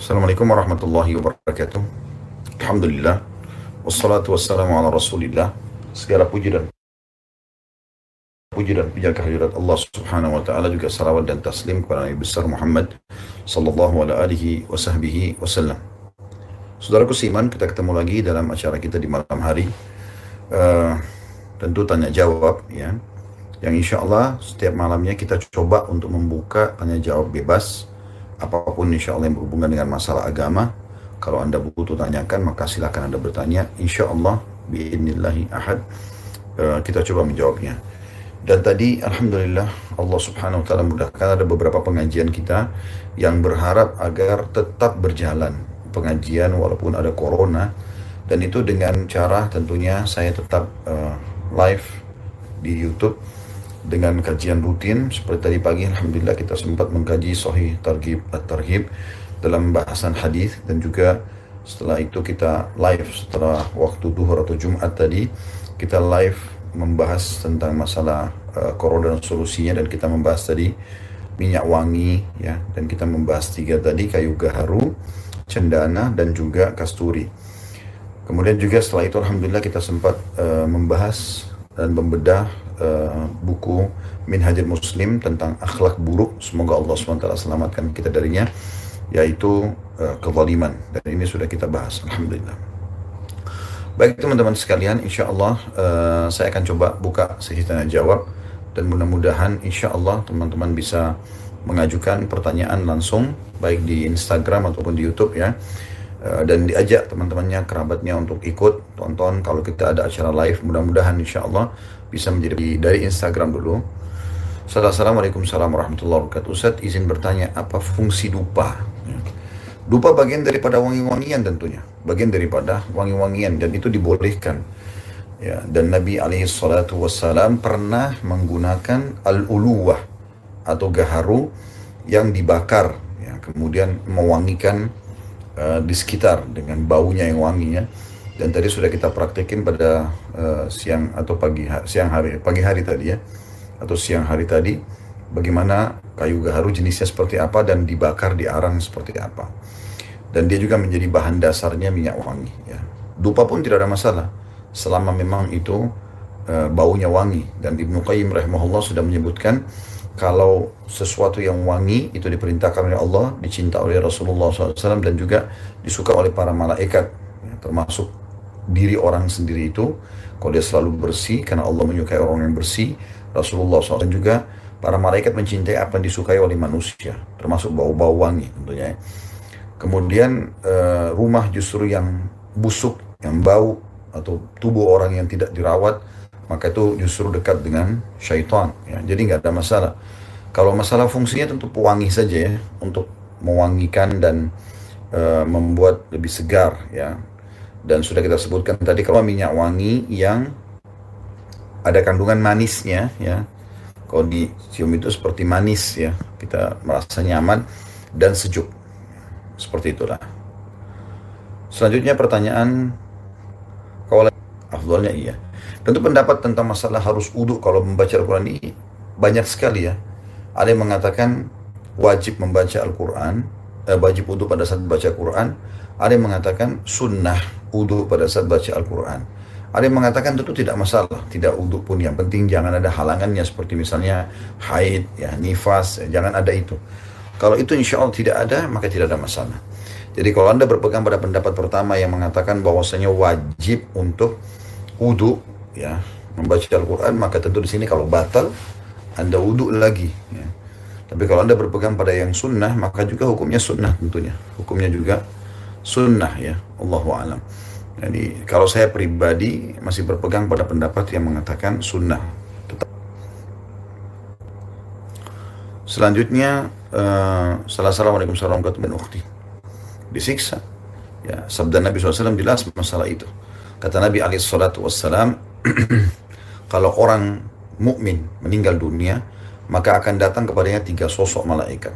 Assalamualaikum warahmatullahi wabarakatuh. Alhamdulillah. Wassalatu wassalamu ala rasulillah. Segala puji dan puja kehadirat Allah subhanahu wa ta'ala, juga salawat dan taslim kepada Nabi besar Muhammad sallallahu alaihi wasallam. Saudaraku seiman, kita ketemu lagi dalam acara kita di malam hari. Tentu tanya jawab ya. Yang insya Allah setiap malamnya kita coba untuk membuka tanya jawab bebas. Apapun insya Allah yang berhubungan dengan masalah agama. Kalau Anda butuh tanyakan, maka silakan Anda bertanya. Insya Allah biidnillahi ahad kita coba menjawabnya. Dan tadi Alhamdulillah Allah subhanahu wa ta'ala mudahkan, ada beberapa pengajian kita yang berharap agar tetap berjalan pengajian walaupun ada corona. Dan itu dengan cara tentunya saya tetap live di YouTube dengan kajian rutin. Seperti tadi pagi Alhamdulillah kita sempat mengkaji Sahih Targhib At-Tarhib dalam bahasan hadis, dan juga setelah itu kita live setelah waktu duhur atau Jumat tadi kita live membahas tentang masalah corona dan solusinya, dan kita membahas tadi minyak wangi ya, dan kita membahas 3 tadi, kayu gaharu, cendana, dan juga kasturi. Kemudian juga setelah itu Alhamdulillah kita sempat membahas dan membedah buku Minhajul Muslim tentang akhlak buruk, semoga Allah SWT selamatkan kita darinya, yaitu kezaliman, dan ini sudah kita bahas Alhamdulillah. Baik teman-teman sekalian, insya Allah saya akan coba buka sesi tanya jawab, dan mudah-mudahan insya Allah teman-teman bisa mengajukan pertanyaan langsung baik di Instagram ataupun di YouTube ya. Dan diajak teman-temannya, kerabatnya untuk ikut tonton kalau kita ada acara live. Mudah-mudahan insya Allah bisa menjadi dari Instagram dulu. Assalamualaikum warahmatullahi wabarakatuh. Ustaz izin bertanya, apa fungsi dupa? Dupa bagian daripada wangi-wangian tentunya, bagian daripada wangi-wangian, dan itu dibolehkan ya. Dan Nabi alaihi salatu wassalam pernah menggunakan al-uluwah atau gaharu yang dibakar ya, kemudian mewangikan di sekitar dengan baunya yang wanginya. Dan tadi sudah kita praktekin pada siang atau pagi hari tadi ya, atau siang hari tadi, bagaimana kayu gaharu jenisnya seperti apa dan dibakar di arang seperti apa. Dan dia juga menjadi bahan dasarnya minyak wangi ya. Dupa pun tidak ada masalah selama memang itu baunya wangi. Dan Ibnu Qayyim rahimahullah sudah menyebutkan kalau sesuatu yang wangi itu diperintahkan oleh Allah, dicinta oleh Rasulullah SAW, dan juga disuka oleh para malaikat ya, termasuk diri orang sendiri itu, kalau dia selalu bersih, karena Allah menyukai orang yang bersih. Rasulullah SAW juga, para malaikat mencintai apa yang disukai oleh manusia, termasuk bau-bau wangi tentunya. Kemudian rumah justru yang busuk, yang bau, atau tubuh orang yang tidak dirawat, maka itu justru dekat dengan syaitan ya. Jadi nggak ada masalah. Kalau masalah fungsinya tentu pewangi saja ya, untuk mewangikan dan membuat lebih segar ya. Dan sudah kita sebutkan tadi, kalau minyak wangi yang ada kandungan manisnya ya, kalau dicium itu seperti manis ya, kita merasa nyaman dan sejuk, seperti itulah. Selanjutnya pertanyaan, kalau afdalnya iya. Tentu pendapat tentang masalah harus wudu kalau membaca Al-Quran ini banyak sekali ya. Ada yang mengatakan wajib membaca Al-Quran, wajib wudu pada saat baca Quran. Ada yang mengatakan sunnah wudu pada saat baca Al-Quran. Ada yang mengatakan tentu tidak masalah, tidak wudu pun, yang penting jangan ada halangannya, seperti misalnya haid, ya, nifas, ya, jangan ada itu. Kalau itu insya Allah tidak ada, maka tidak ada masalah. Jadi kalau Anda berpegang pada pendapat pertama yang mengatakan bahwasanya wajib untuk wudu ya, membaca Al-Quran, maka tentu di sini kalau batal Anda wudu lagi ya. Tapi kalau Anda berpegang pada yang sunnah, maka juga hukumnya sunnah tentunya. Hukumnya juga sunnah ya, Allahu a'lam. Jadi kalau saya pribadi masih berpegang pada pendapat yang mengatakan sunnah tetap. Selanjutnya Assalamualaikum warahmatullahi wabarakatuh. Disiksa ya, sabda Nabi SAW jelas masalah itu. Kata Nabi SAW, kalau orang mukmin meninggal dunia, maka akan datang kepadanya 3 sosok malaikat.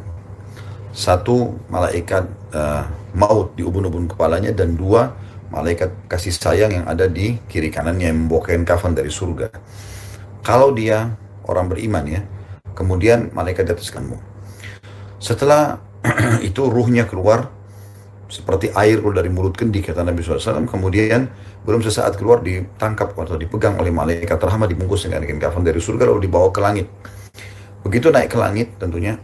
1 malaikat maut di ubun-ubun kepalanya, dan 2 malaikat kasih sayang yang ada di kiri kanannya yang membawa kain kafan dari surga. Kalau dia orang beriman ya, kemudian malaikat di atas kamu. Setelah itu ruhnya keluar seperti air keluar dari mulut kendi, kata Nabi SAW. Kemudian belum sesaat keluar ditangkap atau dipegang oleh malaikat rahmat, dibungkus dengan kain kafan dari surga lalu dibawa ke langit. Begitu naik ke langit tentunya,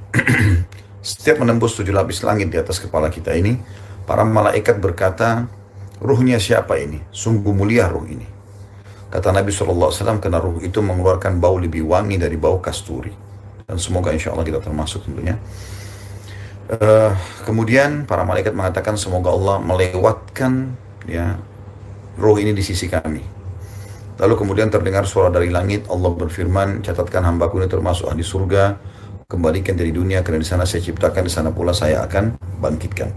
setiap menembus 7 lapis langit di atas kepala kita ini, para malaikat berkata, ruhnya siapa ini? Sungguh mulia ruh ini. Kata Nabi SAW, karena ruh itu mengeluarkan bau lebih wangi dari bau kasturi. Dan semoga insya Allah kita termasuk tentunya. Kemudian para malaikat mengatakan, semoga Allah melewatkan ya ruh ini di sisi kami. Lalu kemudian terdengar suara dari langit, Allah berfirman, catatkan hambaku ini termasuk ahli surga, kembalikan dari dunia, karena di sana saya ciptakan, di sana pula saya akan bangkitkan.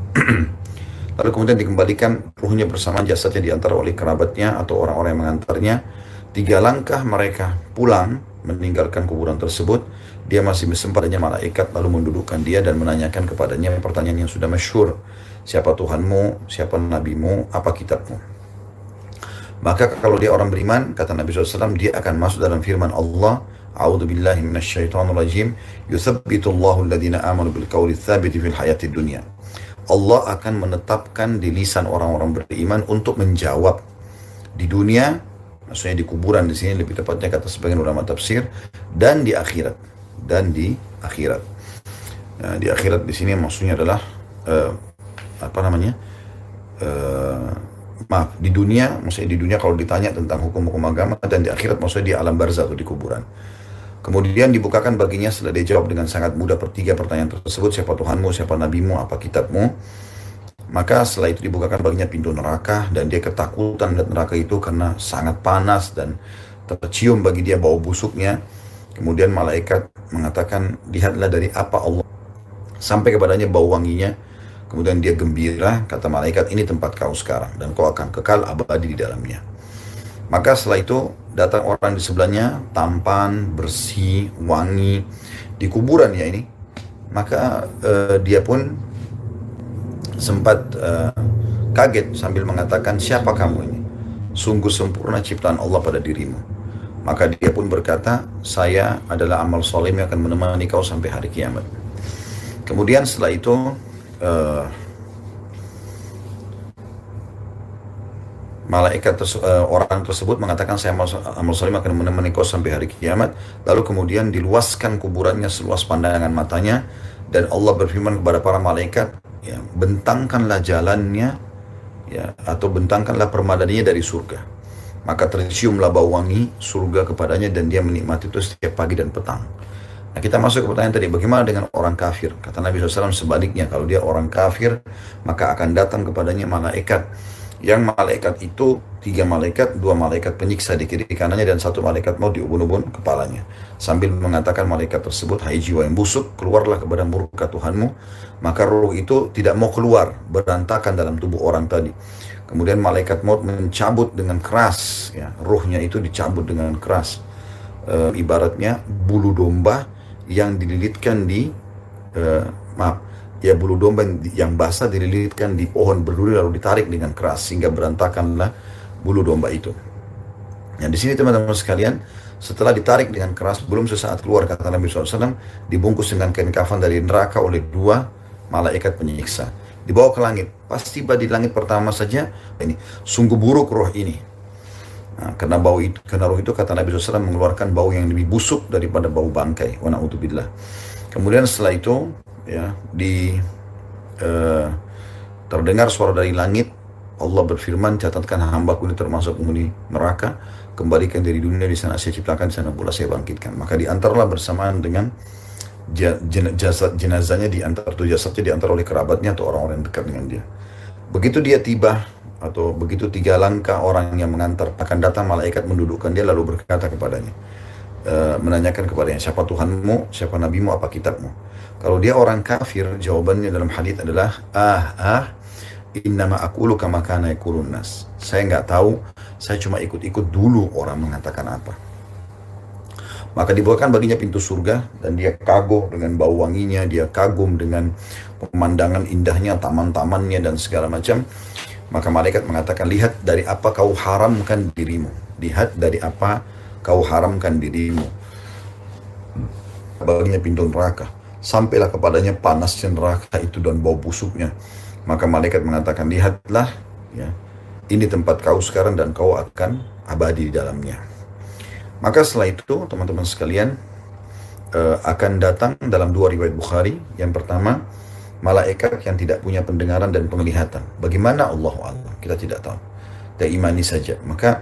Lalu kemudian dikembalikan ruhnya bersama jasadnya diantar oleh kerabatnya atau orang-orang yang mengantarnya. 3 langkah mereka pulang meninggalkan kuburan tersebut. Dia masih sempat adanya malaikat lalu mendudukkan dia dan menanyakan kepadanya pertanyaan yang sudah masyhur. Siapa Tuhanmu? Siapa Nabimu? Apa kitabmu? Maka kalau dia orang beriman, kata Nabi SAW, dia akan masuk dalam firman Allah, A'udzu billahi minasyaitonir rajim, yutsabbitullahu alladhina amanu bil qawli tsabiti fil hayatid dunya. Allah akan menetapkan di lisan orang-orang beriman untuk menjawab di dunia, maksudnya di kuburan di sini lebih tepatnya kata sebagian ulama tafsir, dan di akhirat, dan di akhirat. Nah, di akhirat di sini maksudnya adalah maaf, di dunia, maksudnya di dunia kalau ditanya tentang hukum-hukum agama, dan di akhirat maksudnya di alam barzakh atau di kuburan. Kemudian dibukakan baginya setelah dia jawab dengan sangat mudah 3 pertanyaan tersebut, siapa Tuhanmu, siapa Nabimu, apa kitabmu. Maka setelah itu dibukakan baginya pintu neraka, dan dia ketakutan melihat neraka itu karena sangat panas dan tercium bagi dia bau busuknya. Kemudian malaikat mengatakan, lihatlah dari apa Allah sampai kepadanya bau wanginya. Kemudian dia gembira, kata malaikat, ini tempat kau sekarang dan kau akan kekal abadi di dalamnya. Maka setelah itu datang orang di sebelahnya, tampan, bersih, wangi, di kuburan ya ini. Maka dia pun sempat kaget sambil mengatakan, siapa kamu ini? Sungguh sempurna ciptaan Allah pada dirimu. Maka dia pun berkata, saya adalah amal soleh yang akan menemani kau sampai hari kiamat. Kemudian setelah itu orang tersebut mengatakan, saya amal soleh akan menemani kau sampai hari kiamat. Lalu kemudian diluaskan kuburannya seluas pandangan matanya, dan Allah berfirman kepada para malaikat, ya, bentangkanlah jalannya, ya, atau bentangkanlah permadaninya dari surga. Maka terciumlah bau wangi surga kepadanya, dan dia menikmati itu setiap pagi dan petang. Nah, kita masuk ke pertanyaan tadi, bagaimana dengan orang kafir? Kata Nabi SAW, sebaliknya, kalau dia orang kafir, maka akan datang kepadanya malaikat. Yang malaikat itu 3 malaikat, 2 malaikat penyiksa di kiri kanannya, dan 1 malaikat mau di ubun-ubun kepalanya. Sambil mengatakan malaikat tersebut, hai jiwa yang busuk, keluarlah kepada murka Tuhanmu. Maka ruh itu tidak mau keluar, berantakan dalam tubuh orang tadi. Kemudian malaikat maut mencabut dengan keras, ya, ruhnya itu dicabut dengan keras. Ibaratnya bulu domba yang dililitkan di bulu domba yang basah dililitkan di pohon berduri lalu ditarik dengan keras sehingga berantakanlah bulu domba itu. Nah, di sini teman-teman sekalian, setelah ditarik dengan keras, belum sesaat keluar, kata Nabi SAW, dibungkus dengan kain kafan dari neraka oleh 2 malaikat penyiksa. Dibawa ke langit. Pas tiba di langit pertama saja, ini sungguh buruk roh ini. Nah, karena roh itu kata Nabi SAW mengeluarkan bau yang lebih busuk daripada bau bangkai. Wa na'udzubillah. Kemudian setelah itu, ya, terdengar suara dari langit. Allah berfirman, catatkan hambaku ini termasuk penghuni neraka, kembalikan dari dunia, di sana saya ciptakan, di sana pula saya bangkitkan. Maka diantarlah bersamaan dengan jenazahnya, diantar tuh jasadnya diantar oleh kerabatnya atau orang-orang yang dekat dengan dia. Begitu dia tiba, atau begitu 3 langkah orang yang mengantar, akan datang malaikat mendudukkan dia lalu berkata kepadanya, menanyakan kepadanya, siapa Tuhanmu, siapa Nabimu, apa kitabmu. Kalau dia orang kafir, jawabannya dalam hadits adalah innama aqulu kama kana yaqulun nas. Saya nggak tahu, saya cuma ikut-ikut dulu orang mengatakan apa. Maka dibukakan baginya pintu surga, dan dia kagum dengan bau wanginya, dia kagum dengan pemandangan indahnya, taman-tamannya dan segala macam. Maka malaikat mengatakan, lihat dari apa kau haramkan dirimu. Lihat dari apa kau haramkan dirimu. Baginya pintu neraka. Sampailah kepadanya panasnya neraka itu dan bau busuknya. Maka malaikat mengatakan, lihatlah, ya, ini tempat kau sekarang dan kau akan abadi di dalamnya. Maka setelah itu teman-teman sekalian, akan datang dalam dua riwayat Bukhari. Yang pertama, malaikat yang tidak punya pendengaran dan penglihatan. Bagaimana Allahu a'lam, kita tidak tahu. Kita imani saja. Maka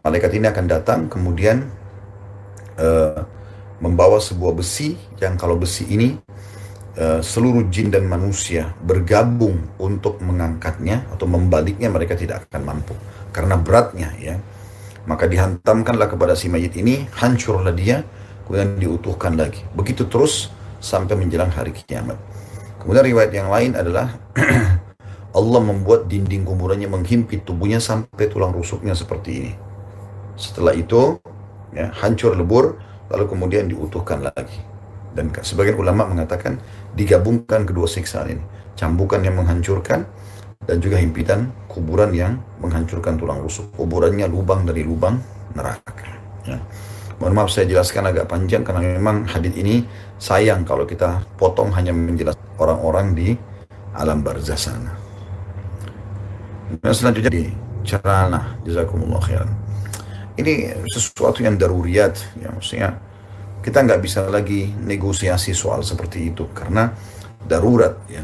malaikat ini akan datang, kemudian membawa sebuah besi, yang kalau besi ini seluruh jin dan manusia bergabung untuk mengangkatnya atau membaliknya, mereka tidak akan mampu karena beratnya, ya. Maka dihantamkanlah kepada si mayit ini, hancurlah dia, kemudian diutuhkan lagi. Begitu terus sampai menjelang hari kiamat. Kemudian riwayat yang lain adalah Allah membuat dinding kuburannya menghimpit tubuhnya sampai tulang rusuknya seperti ini. Setelah itu, ya, hancur lebur, lalu kemudian diutuhkan lagi. Dan sebagian ulama mengatakan digabungkan kedua siksaan ini, cambukan yang menghancurkan dan juga himpitan kuburan yang menghancurkan tulang rusuk. Kuburannya lubang dari lubang neraka, ya. Mohon maaf saya jelaskan agak panjang karena memang hadis ini sayang kalau kita potong hanya menjelaskan orang-orang di alam barzah sana. Dan selanjutnya di cerana, jazakumullah khairan. Ini sesuatu yang daruriyat, ya, maksudnya kita nggak bisa lagi negosiasi soal seperti itu karena darurat, ya.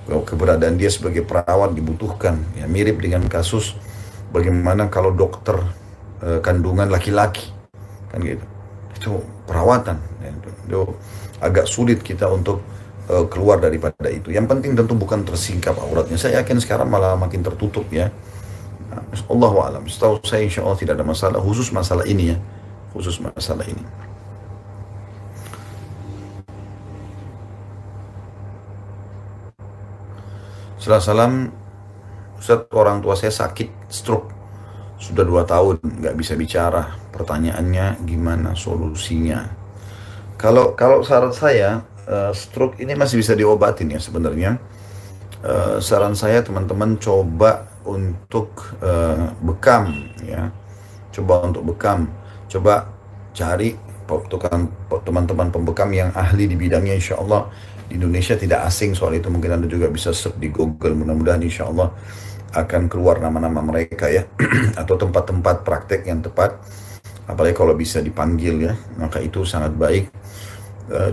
Keberadaan dia sebagai perawat dibutuhkan, ya, mirip dengan kasus bagaimana kalau dokter kandungan laki-laki, kan gitu, itu perawatan, ya, itu agak sulit kita untuk keluar daripada itu. Yang penting tentu bukan tersingkap auratnya. Saya yakin sekarang malah makin tertutup, ya. Allahu a'lam. Setahu saya insya Allah tidak ada masalah, khusus masalah ini, ya, khusus masalah ini. Setelah salam, Ustaz, orang tua saya sakit stroke, sudah 2 tahun nggak bisa bicara. Pertanyaannya gimana solusinya? Kalau saran saya, stroke ini masih bisa diobatin, ya, sebenarnya. Saran saya teman-teman coba untuk bekam, ya, coba untuk bekam, coba cari teman-teman pembekam yang ahli di bidangnya. Insya Allah di Indonesia tidak asing soal itu, mungkin Anda juga bisa search di Google, mudah-mudahan insya Allah akan keluar nama-nama mereka, ya. Atau tempat-tempat praktek yang tepat, apalagi kalau bisa dipanggil, ya, maka itu sangat baik.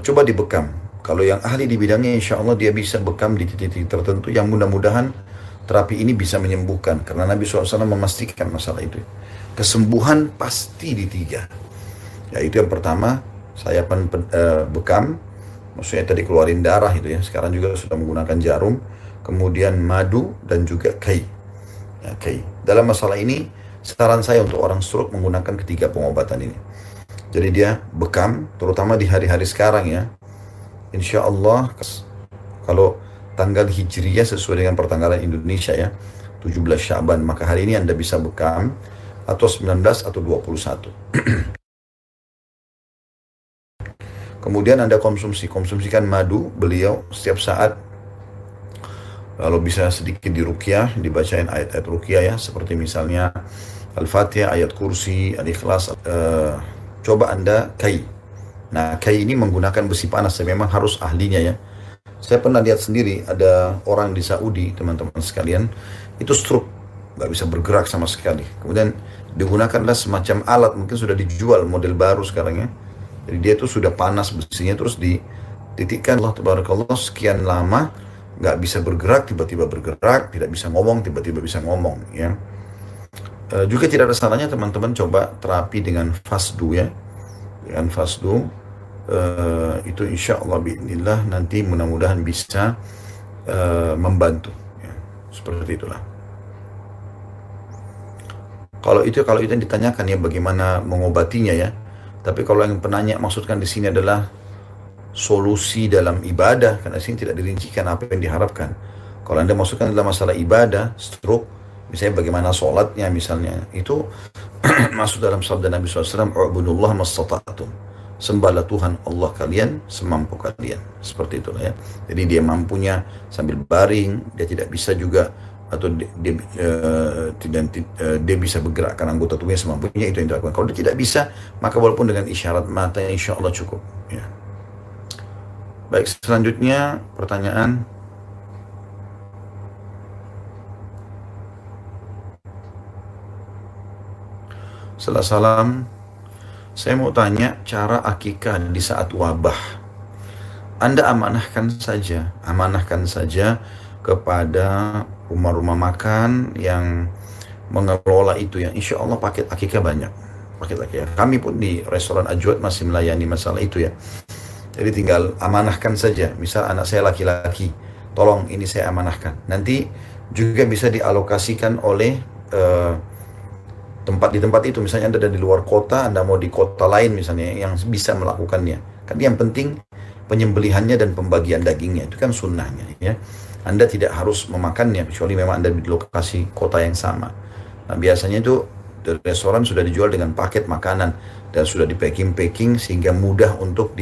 Coba dibekam. Kalau yang ahli di bidangnya insya Allah dia bisa bekam di titik-titik tertentu yang mudah-mudahan terapi ini bisa menyembuhkan, karena Nabi SAW memastikan masalah itu. Kesembuhan pasti di 3, yaitu yang pertama saya bekam, maksudnya tadi keluarin darah itu, ya, sekarang juga sudah menggunakan jarum, kemudian madu dan juga kai, ya, kai. Dalam masalah ini saran saya untuk orang stroke menggunakan ketiga pengobatan ini. Jadi dia bekam, terutama di hari-hari sekarang, ya. Insya Allah kalau tanggal hijriyah sesuai dengan pertanggalan Indonesia, ya, 17 Syaban, maka hari ini Anda bisa bekam, atau 19 atau 21. Kemudian Anda konsumsikan madu beliau setiap saat. Lalu bisa sedikit diruqyah, dibacain ayat-ayat ruqyah, ya, seperti misalnya Al-Fatihah, ayat kursi, Al-Ikhlas. Coba Anda kai. Nah, kai ini menggunakan besi panas, memang harus ahlinya, ya. Saya pernah lihat sendiri ada orang di Saudi, teman-teman sekalian, itu stroke, nggak bisa bergerak sama sekali. Kemudian digunakanlah semacam alat, mungkin sudah dijual model baru sekarang, ya. Jadi dia itu sudah panas besinya, terus dititikkan, Allah tabarakallah, sekian lama nggak bisa bergerak, tiba-tiba bergerak, tidak bisa ngomong, tiba-tiba bisa ngomong, ya. Juga tidak ada salahnya teman-teman coba terapi dengan fasdu, ya, dengan fasdu. Itu insya Allah bi'idznillah nanti mudah-mudahan bisa membantu, ya. Seperti itulah. Kalau itu yang ditanyakan, ya, bagaimana mengobatinya, ya. Tapi kalau yang penanya maksudkan di sini adalah solusi dalam ibadah, karena sini tidak dirincikan apa yang diharapkan. Kalau Anda maksudkan dalam masalah ibadah, stroke, misalnya bagaimana sholatnya, misalnya, itu masuk dalam sabda Nabi SAW, "U'budullah mastata'tum." Sembahlah Tuhan Allah kalian semampu kalian. Seperti itulah, ya. Jadi dia mampunya sambil baring, dia tidak bisa juga, atau dia bisa bergerakkan anggota tubuhnya semampunya, itu yang dilakukan. Kalau dia tidak bisa, maka walaupun dengan isyarat mata, insya Allah cukup, ya. Baik, selanjutnya pertanyaan. Salam. Saya mau tanya cara akikah di saat wabah. Anda amanahkan saja kepada rumah-rumah makan yang mengelola itu ya. Insya Allah paket akikah banyak. Paket akikah. Kami pun di restoran Ajwad masih melayani masalah itu ya. Jadi tinggal amanahkan saja. Misal anak saya laki-laki, tolong ini saya amanahkan. Nanti juga bisa dialokasikan oleh eh, tempat di tempat itu. Misalnya Anda ada di luar kota, Anda mau di kota lain misalnya yang bisa melakukannya. Kan yang penting penyembelihannya dan pembagian dagingnya itu kan sunnahnya ya. Anda tidak harus memakannya kecuali memang Anda di lokasi kota yang sama. Nah, biasanya itu dari restoran sudah dijual dengan paket makanan dan sudah di packing sehingga mudah untuk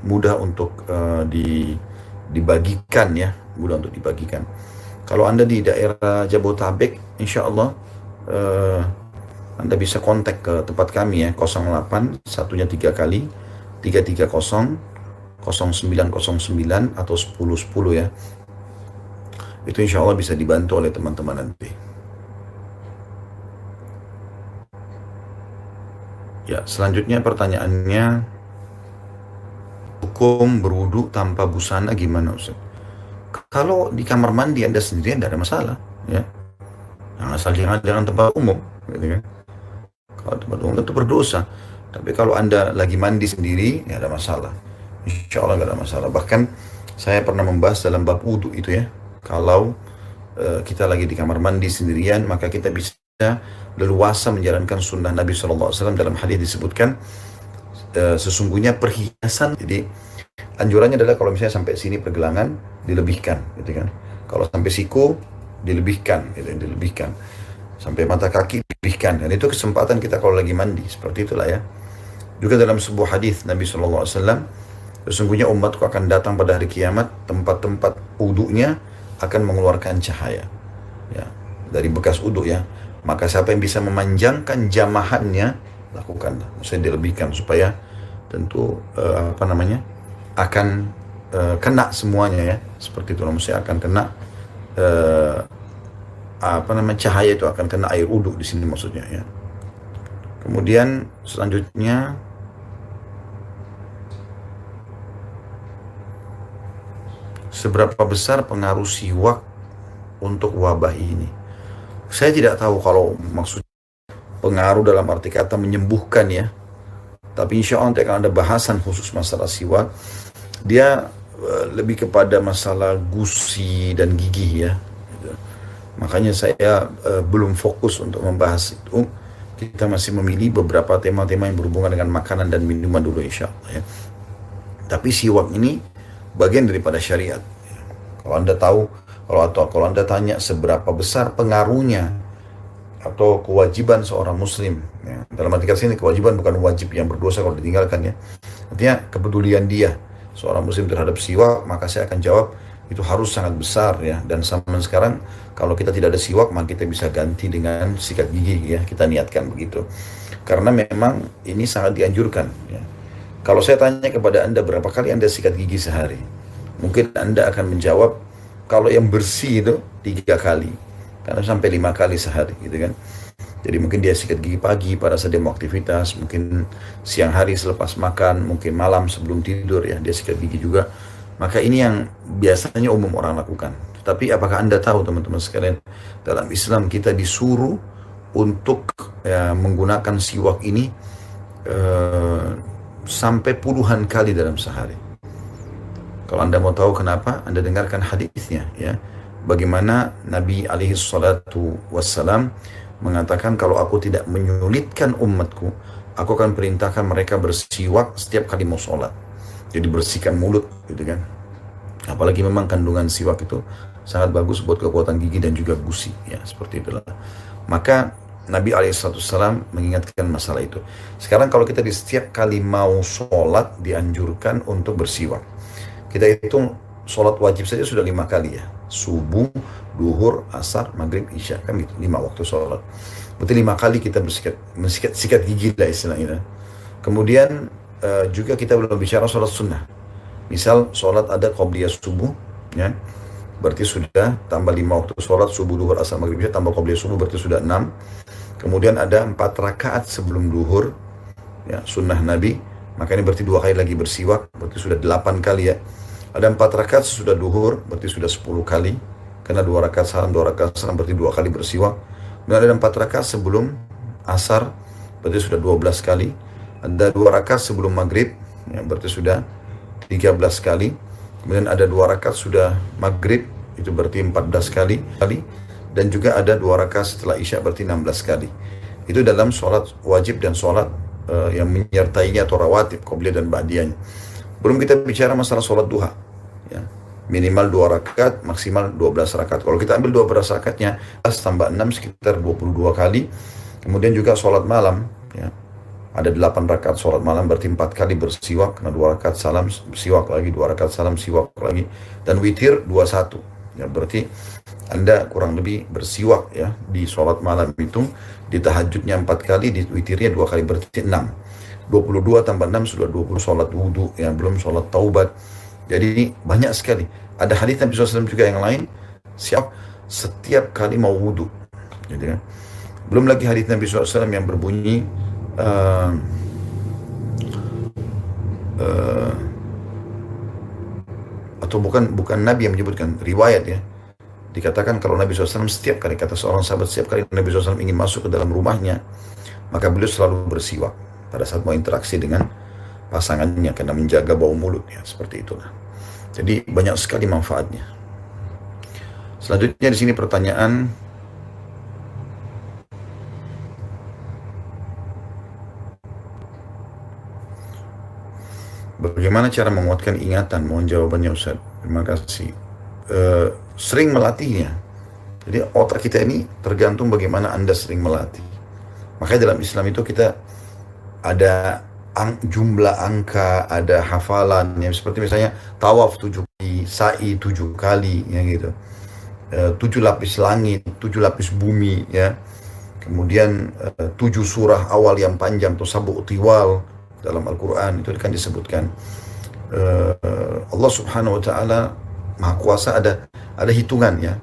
mudah untuk dibagikan ya, mudah untuk dibagikan. Kalau Anda di daerah Jabotabek, insya Allah Anda bisa kontak ke tempat kami ya, 08 satunya 3 kali 330 0909 atau 1010 ya. Itu insya Allah bisa dibantu oleh teman-teman nanti. Ya, selanjutnya pertanyaannya, hukum berwudu tanpa busana gimana Ustaz? Kalau di kamar mandi Anda sendirian tidak ada masalah ya. Yang asal jangan tempat umum gitu kan. Kalau tempat umum itu berdosa. Tapi kalau Anda lagi mandi sendiri, ya ada masalah. Insya Allah nggak ada masalah. Bahkan saya pernah membahas dalam bab wudhu itu ya. Kalau kita lagi di kamar mandi sendirian, maka kita bisa leluasa menjalankan sunnah Nabi SAW. Dalam hadis disebutkan, sesungguhnya perhiasan. Jadi anjurannya adalah kalau misalnya sampai sini pergelangan, dilebihkan. Gitu kan. Kalau sampai siku, dilebihkan. Gitu, dilebihkan. Sampai mata kaki, dilebihkan. Dan itu kesempatan kita kalau lagi mandi. Seperti itulah ya. Juga dalam sebuah hadis Nabi SAW, sesungguhnya umatku akan datang pada hari kiamat, tempat-tempat wudunya akan mengeluarkan cahaya ya, dari bekas wudu ya. Maka siapa yang bisa memanjangkan jamahannya, lakukanlah. Maksudnya dilebihkan supaya tentu akan kena semuanya ya. Seperti itu, maksudnya akan kena cahaya itu akan kena air wudu di sini maksudnya ya. Kemudian selanjutnya, seberapa besar pengaruh siwak untuk wabah ini? Saya tidak tahu kalau maksud pengaruh dalam arti kata menyembuhkan ya. Tapi insya Allah nanti akan ada bahasan khusus masalah siwak. Dia lebih kepada masalah gusi dan gigi ya. Makanya saya belum fokus untuk membahas itu. Kita masih memilih beberapa tema-tema yang berhubungan dengan makanan dan minuman dulu insya Allah ya. Tapi siwak ini bagian daripada syariat. Kalau Anda tahu, kalau Anda tanya seberapa besar pengaruhnya atau kewajiban seorang muslim ya. Dalam arti kata ini kewajiban bukan wajib yang berdosa kalau ditinggalkan ya. Artinya kepedulian dia seorang muslim terhadap siwak, maka saya akan jawab itu harus sangat besar ya. Dan zaman sekarang kalau kita tidak ada siwak, maka kita bisa ganti dengan sikat gigi ya. Kita niatkan begitu. Karena memang ini sangat dianjurkan ya. Kalau saya tanya kepada Anda berapa kali Anda sikat gigi sehari, mungkin Anda akan menjawab kalau yang bersih itu 3 kali, karena sampai 5 kali sehari gitu kan. Jadi mungkin dia sikat gigi pagi pada saat dia mau aktivitas, mungkin siang hari selepas makan, mungkin malam sebelum tidur ya dia sikat gigi juga. Maka ini yang biasanya umum orang lakukan. Tapi apakah Anda tahu teman-teman sekalian, dalam Islam kita disuruh untuk menggunakan siwak ini sampai puluhan kali dalam sehari. Kalau Anda mau tahu kenapa, Anda dengarkan hadisnya ya. Bagaimana Nabi alaihi salatu wassalam mengatakan, kalau aku tidak menyulitkan umatku, aku akan perintahkan mereka bersiwak setiap kali mau sholat. Jadi bersihkan mulut gitu kan. Apalagi memang kandungan siwak itu sangat bagus buat kekuatan gigi dan juga gusi ya, seperti itulah. Maka Nabi alaihissalam mengingatkan masalah itu. Sekarang kalau kita di setiap kali mau sholat dianjurkan untuk bersiwak. Kita hitung sholat wajib saja sudah 5 kali ya. Subuh, duhur, asar, maghrib, isya, kan gitu, 5 waktu sholat. Berarti 5 kali kita sikat gigi lah istilahnya. Kemudian juga kita belum bicara sholat sunnah. Misal sholat ada qobliyah subuh ya, berarti sudah tambah 5 waktu sholat, subuh, duhur, asar, maghrib, isya, tambah qobliyah subuh berarti sudah 6. Kemudian ada 4 rakaat sebelum duhur, ya, sunnah Nabi. Maka ini berarti 2 kali lagi bersiwak, berarti sudah 8 kali ya. Ada 4 rakaat sesudah duhur, berarti sudah 10 kali. Karena 2 rakaat salam, 2 rakaat salam, berarti 2 kali bersiwak. Dan ada 4 rakaat sebelum asar, berarti sudah 12 kali. Ada 2 rakaat sebelum maghrib, ya, berarti sudah 13 kali. Kemudian ada 2 rakaat sudah maghrib, itu berarti 14 kali. Dan juga ada 2 rakaat setelah isya, berarti 16 kali. Itu dalam sholat wajib dan sholat yang menyertainya atau rawatib, qobliyah dan ba'diyahnya. Belum kita bicara masalah sholat duha. Ya. Minimal 2 rakaat, maksimal 12 rakaat. Kalau kita ambil 12 rakaatnya, tambah 6 sekitar 22 kali. Kemudian juga sholat malam, ya. Ada 8 rakaat sholat malam, berarti 4 kali bersiwak, karena 2 rakaat salam, siwak lagi, 2 rakaat salam, siwak lagi. Dan witir 21. Ya, berarti Anda kurang lebih bersiwak ya di sholat malam itu, di tahajudnya 4 kali, di witirnya 2 kali, berarti 6. 22 tambah 6 sudah 20 sholat wudhu, ya, belum sholat taubat. Jadi banyak sekali. Ada hadis Nabi SAW juga yang lain, siap setiap kali mau wudhu. Jadi, ya. Belum lagi hadis Nabi SAW yang berbunyi, atau bukan Nabi yang menyebutkan, riwayat ya. Dikatakan kalau Nabi SAW setiap kali, kata seorang sahabat, setiap kali Nabi SAW ingin masuk ke dalam rumahnya, maka beliau selalu bersiwak pada saat mau interaksi dengan pasangannya, karena menjaga bau mulut ya, seperti itulah. Jadi banyak sekali manfaatnya. Selanjutnya di sini pertanyaan, bagaimana cara menguatkan ingatan? Mohon jawabannya Ustaz. Terima kasih. Sering melatihnya. Jadi otak kita ini tergantung bagaimana Anda sering melatih. Makanya dalam Islam itu kita ada jumlah angka, ada hafalan, ya, seperti misalnya tawaf 7 kali, sa'i 7 kali, ya gitu. 7 lapis langit, 7 lapis bumi, ya. Kemudian 7 surah awal yang panjang, atau sabu tiwal dalam Al-Quran, itu kan disebutkan. Allah Subhanahu Wa Taala Maha Kuasa, ada hitungan ya.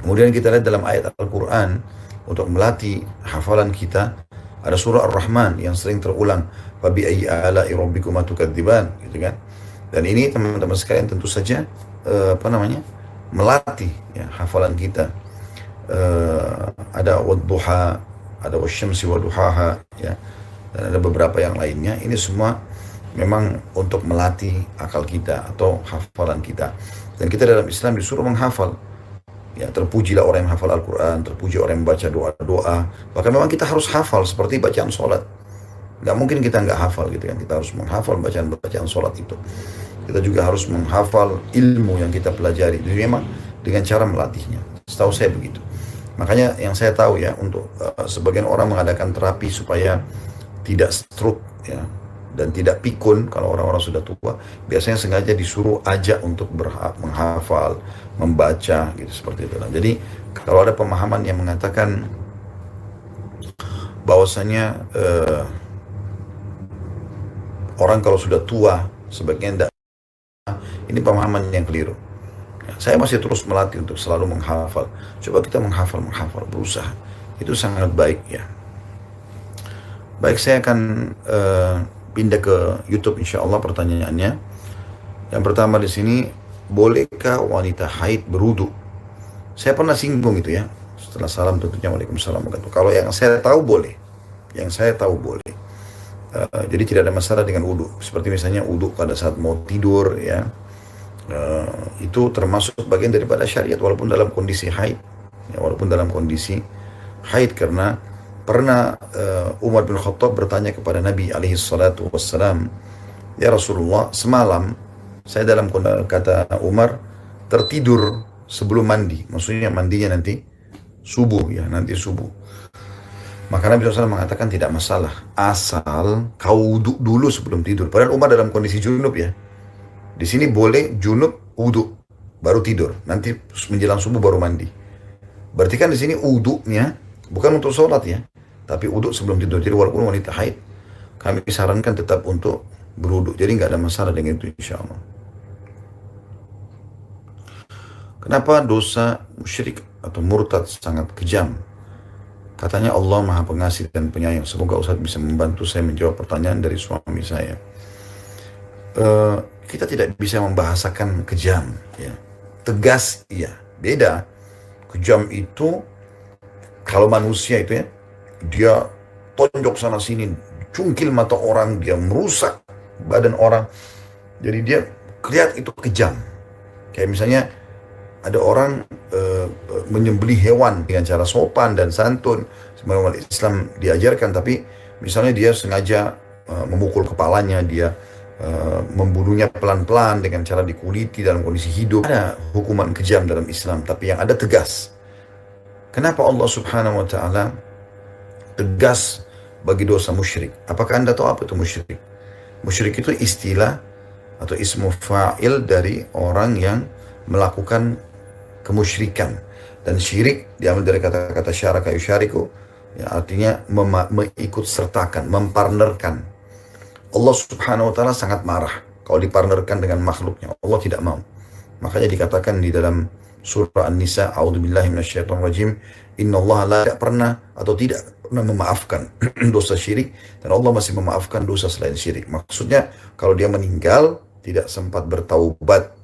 Kemudian kita lihat dalam ayat Al-Quran, untuk melatih hafalan kita, ada surah Ar-Rahman yang sering terulang, fabi ayyi ala'i rabbikuma tukadziban, gitu kan. Dan ini teman-teman sekalian tentu saja melatih ya hafalan kita. Ada wadduha, ada wasyamsi waduhaha, ya. Dan ada beberapa yang lainnya. Ini semua memang untuk melatih akal kita atau hafalan kita. Dan kita dalam Islam disuruh menghafal. Ya, terpujilah orang yang hafal Al-Quran, terpuji orang yang baca doa-doa. Bahkan memang kita harus hafal seperti bacaan sholat. Nggak mungkin kita nggak hafal gitu kan. Kita harus menghafal bacaan-bacaan sholat itu. Kita juga harus menghafal ilmu yang kita pelajari. Jadi memang dengan cara melatihnya. Setahu saya begitu. Makanya yang saya tahu ya, untuk sebagian orang mengadakan terapi supaya tidak stroke ya, dan tidak pikun kalau orang-orang sudah tua, biasanya sengaja disuruh ajak untuk menghafal, membaca gitu, seperti itu. Jadi kalau ada pemahaman yang mengatakan bahwasanya orang kalau sudah tua sebaiknya tidak, ini pemahaman yang keliru. Ya, saya masih terus melatih untuk selalu menghafal. Coba kita menghafal, berusaha. Itu sangat baik ya. Baik, saya akan pindah ke YouTube insya Allah pertanyaannya. Yang pertama di sini, bolehkah wanita haid berwudu? Saya pernah singgung itu ya. Setelah salam tentunya waalaikumsalam. Kalau yang saya tahu boleh, jadi tidak ada masalah dengan wudu. Seperti misalnya wudu pada saat mau tidur ya, itu termasuk bagian daripada syariat walaupun dalam kondisi haid. Ya, walaupun dalam kondisi haid, karena pernah Umar bin Khattab bertanya kepada Nabi alaihi salatu wassalam, ya Rasulullah, semalam saya dalam kata Umar tertidur sebelum mandi, maksudnya mandinya nanti subuh ya, nanti subuh. Maka Nabi SAW mengatakan tidak masalah, asal kau wudhu dulu sebelum tidur. Padahal Umar dalam kondisi junub ya. Di sini boleh junub wudhu baru tidur, nanti menjelang subuh baru mandi. Berarti kan di sini wudhunya bukan untuk sholat ya, tapi wudhu sebelum tidur. Jadi walaupun wanita haid, kami sarankan tetap untuk berwudhu. Jadi nggak ada masalah dengan itu insya Allah. Kenapa dosa musyrik atau murtad sangat kejam? Katanya Allah Maha Pengasih dan Penyayang. Semoga Ustaz bisa membantu saya menjawab pertanyaan dari suami saya. Eh, kita tidak bisa membahasakan kejam, ya. Tegas, iya. Beda. Kejam itu kalau manusia itu ya, dia tonjok sana sini, cungkil mata orang, dia merusak badan orang. Jadi dia kelihatan itu kejam. Kayak misalnya ada orang menyembelih hewan dengan cara sopan dan santun, sebagaimana Islam diajarkan, tapi misalnya dia sengaja memukul kepalanya, dia membunuhnya pelan-pelan dengan cara dikuliti dalam kondisi hidup. Ada hukuman kejam dalam Islam, tapi yang ada tegas. Kenapa Allah Subhanahu wa taala tegas bagi dosa musyrik? Apakah Anda tahu apa itu musyrik? Musyrik itu istilah atau ismu fa'il dari orang yang melakukan kemusyrikan. Dan syirik diambil dari kata-kata syaraka yusyariku, ya, artinya mengikut sertakan, mempartnerkan. Allah Subhanahu wa taala sangat marah kalau dipartnerkan dengan makhluknya. Allah tidak mau. Makanya dikatakan di dalam surah An-Nisa, a'udzubillahi minasyaitonirrajim, innallaha la tidak pernah atau tidak pernah memaafkan dosa syirik, dan Allah masih memaafkan dosa selain syirik. Maksudnya kalau dia meninggal tidak sempat bertaubat,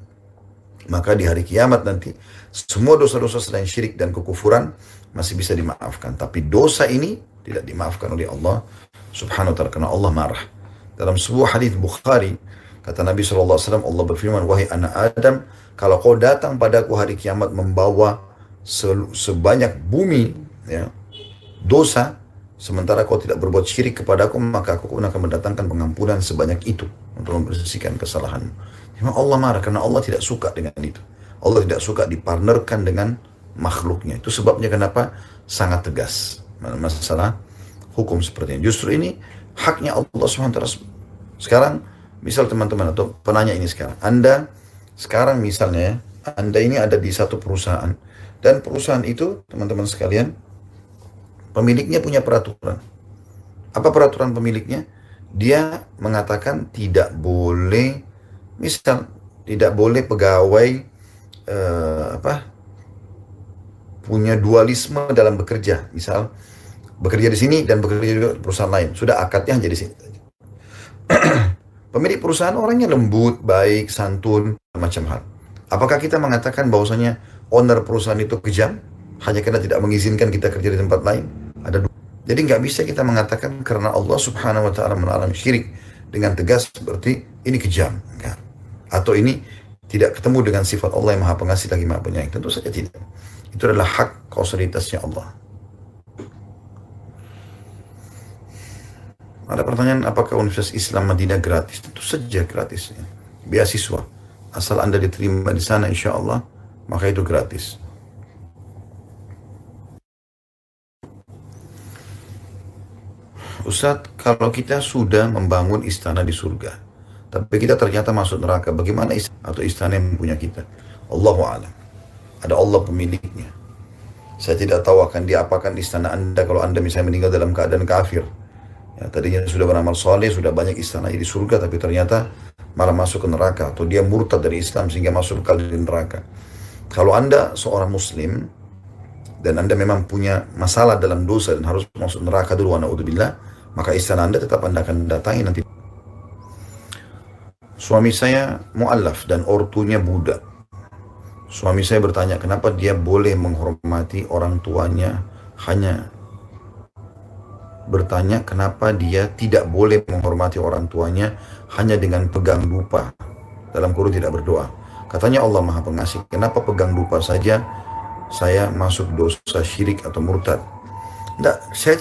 maka di hari kiamat nanti semua dosa-dosa selain syirik dan kekufuran masih bisa dimaafkan. Tapi dosa ini tidak dimaafkan oleh Allah Subhanahu wa taala karena Allah marah. Dalam sebuah hadis Bukhari, kata Nabi SAW, Allah berfirman, wahai anak Adam, kalau kau datang padaku hari kiamat membawa sebanyak bumi, ya, dosa, sementara kau tidak berbuat syirik kepadaku, maka aku pun akan mendatangkan pengampunan sebanyak itu untuk membersihkan kesalahanmu. Memang Allah marah karena Allah tidak suka dengan itu. Allah tidak suka dipartnerkan dengan makhluknya. Itu sebabnya kenapa sangat tegas masalah hukum seperti ini. Justru ini haknya Allah SWT. Sekarang misal teman-teman atau penanya ini sekarang, Anda sekarang misalnya Anda ini ada di satu perusahaan, dan perusahaan itu teman-teman sekalian, pemiliknya punya peraturan. Apa peraturan pemiliknya? Dia mengatakan tidak boleh, misal tidak boleh pegawai punya dualisme dalam bekerja. Misal bekerja di sini dan bekerja di perusahaan lain. Sudah akadnya jadi sini. Pemilik perusahaan orangnya lembut, baik, santun, macam hal. Apakah kita mengatakan bahwasanya owner perusahaan itu kejam hanya karena tidak mengizinkan kita kerja di tempat lain? Ada dua. Jadi nggak bisa kita mengatakan karena Allah Subhanahu wa taala melarang syirik dengan tegas berarti ini kejam. Enggak. Atau ini tidak ketemu dengan sifat Allah yang Maha Pengasih lagi Maha Penyayang. Tentu saja tidak. Itu adalah hak kausalitasnya Allah. Ada pertanyaan, apakah Universitas Islam Madinah gratis? Tentu saja gratis. Ya. Beasiswa. Asal Anda diterima di sana insya Allah, maka itu gratis. Ustadz, kalau kita sudah membangun istana di surga, tapi kita ternyata masuk neraka, bagaimana atau istana yang punya kita? Allahu a'lam. Ada Allah pemiliknya. Saya tidak tahu akan diapakan istana Anda kalau Anda misalnya meninggal dalam keadaan kafir. Ya, tadinya sudah beramal soleh, sudah banyak istana di surga, tapi ternyata malah masuk ke neraka, atau dia murtad dari Islam sehingga masuk kekal di neraka. Kalau Anda seorang Muslim dan Anda memang punya masalah dalam dosa dan harus masuk neraka dulu, na'udzubillah, maka istana Anda tetap Anda akan datangi nanti. Suami saya mu'allaf dan ortunya budak. Suami saya bertanya, kenapa dia boleh menghormati orang tuanya kenapa dia tidak boleh menghormati orang tuanya hanya dengan pegang dupa, dalam kurung tidak berdoa. Katanya Allah Maha Pengasih, kenapa pegang dupa saja saya masuk dosa syirik atau murtad? Tidak, saya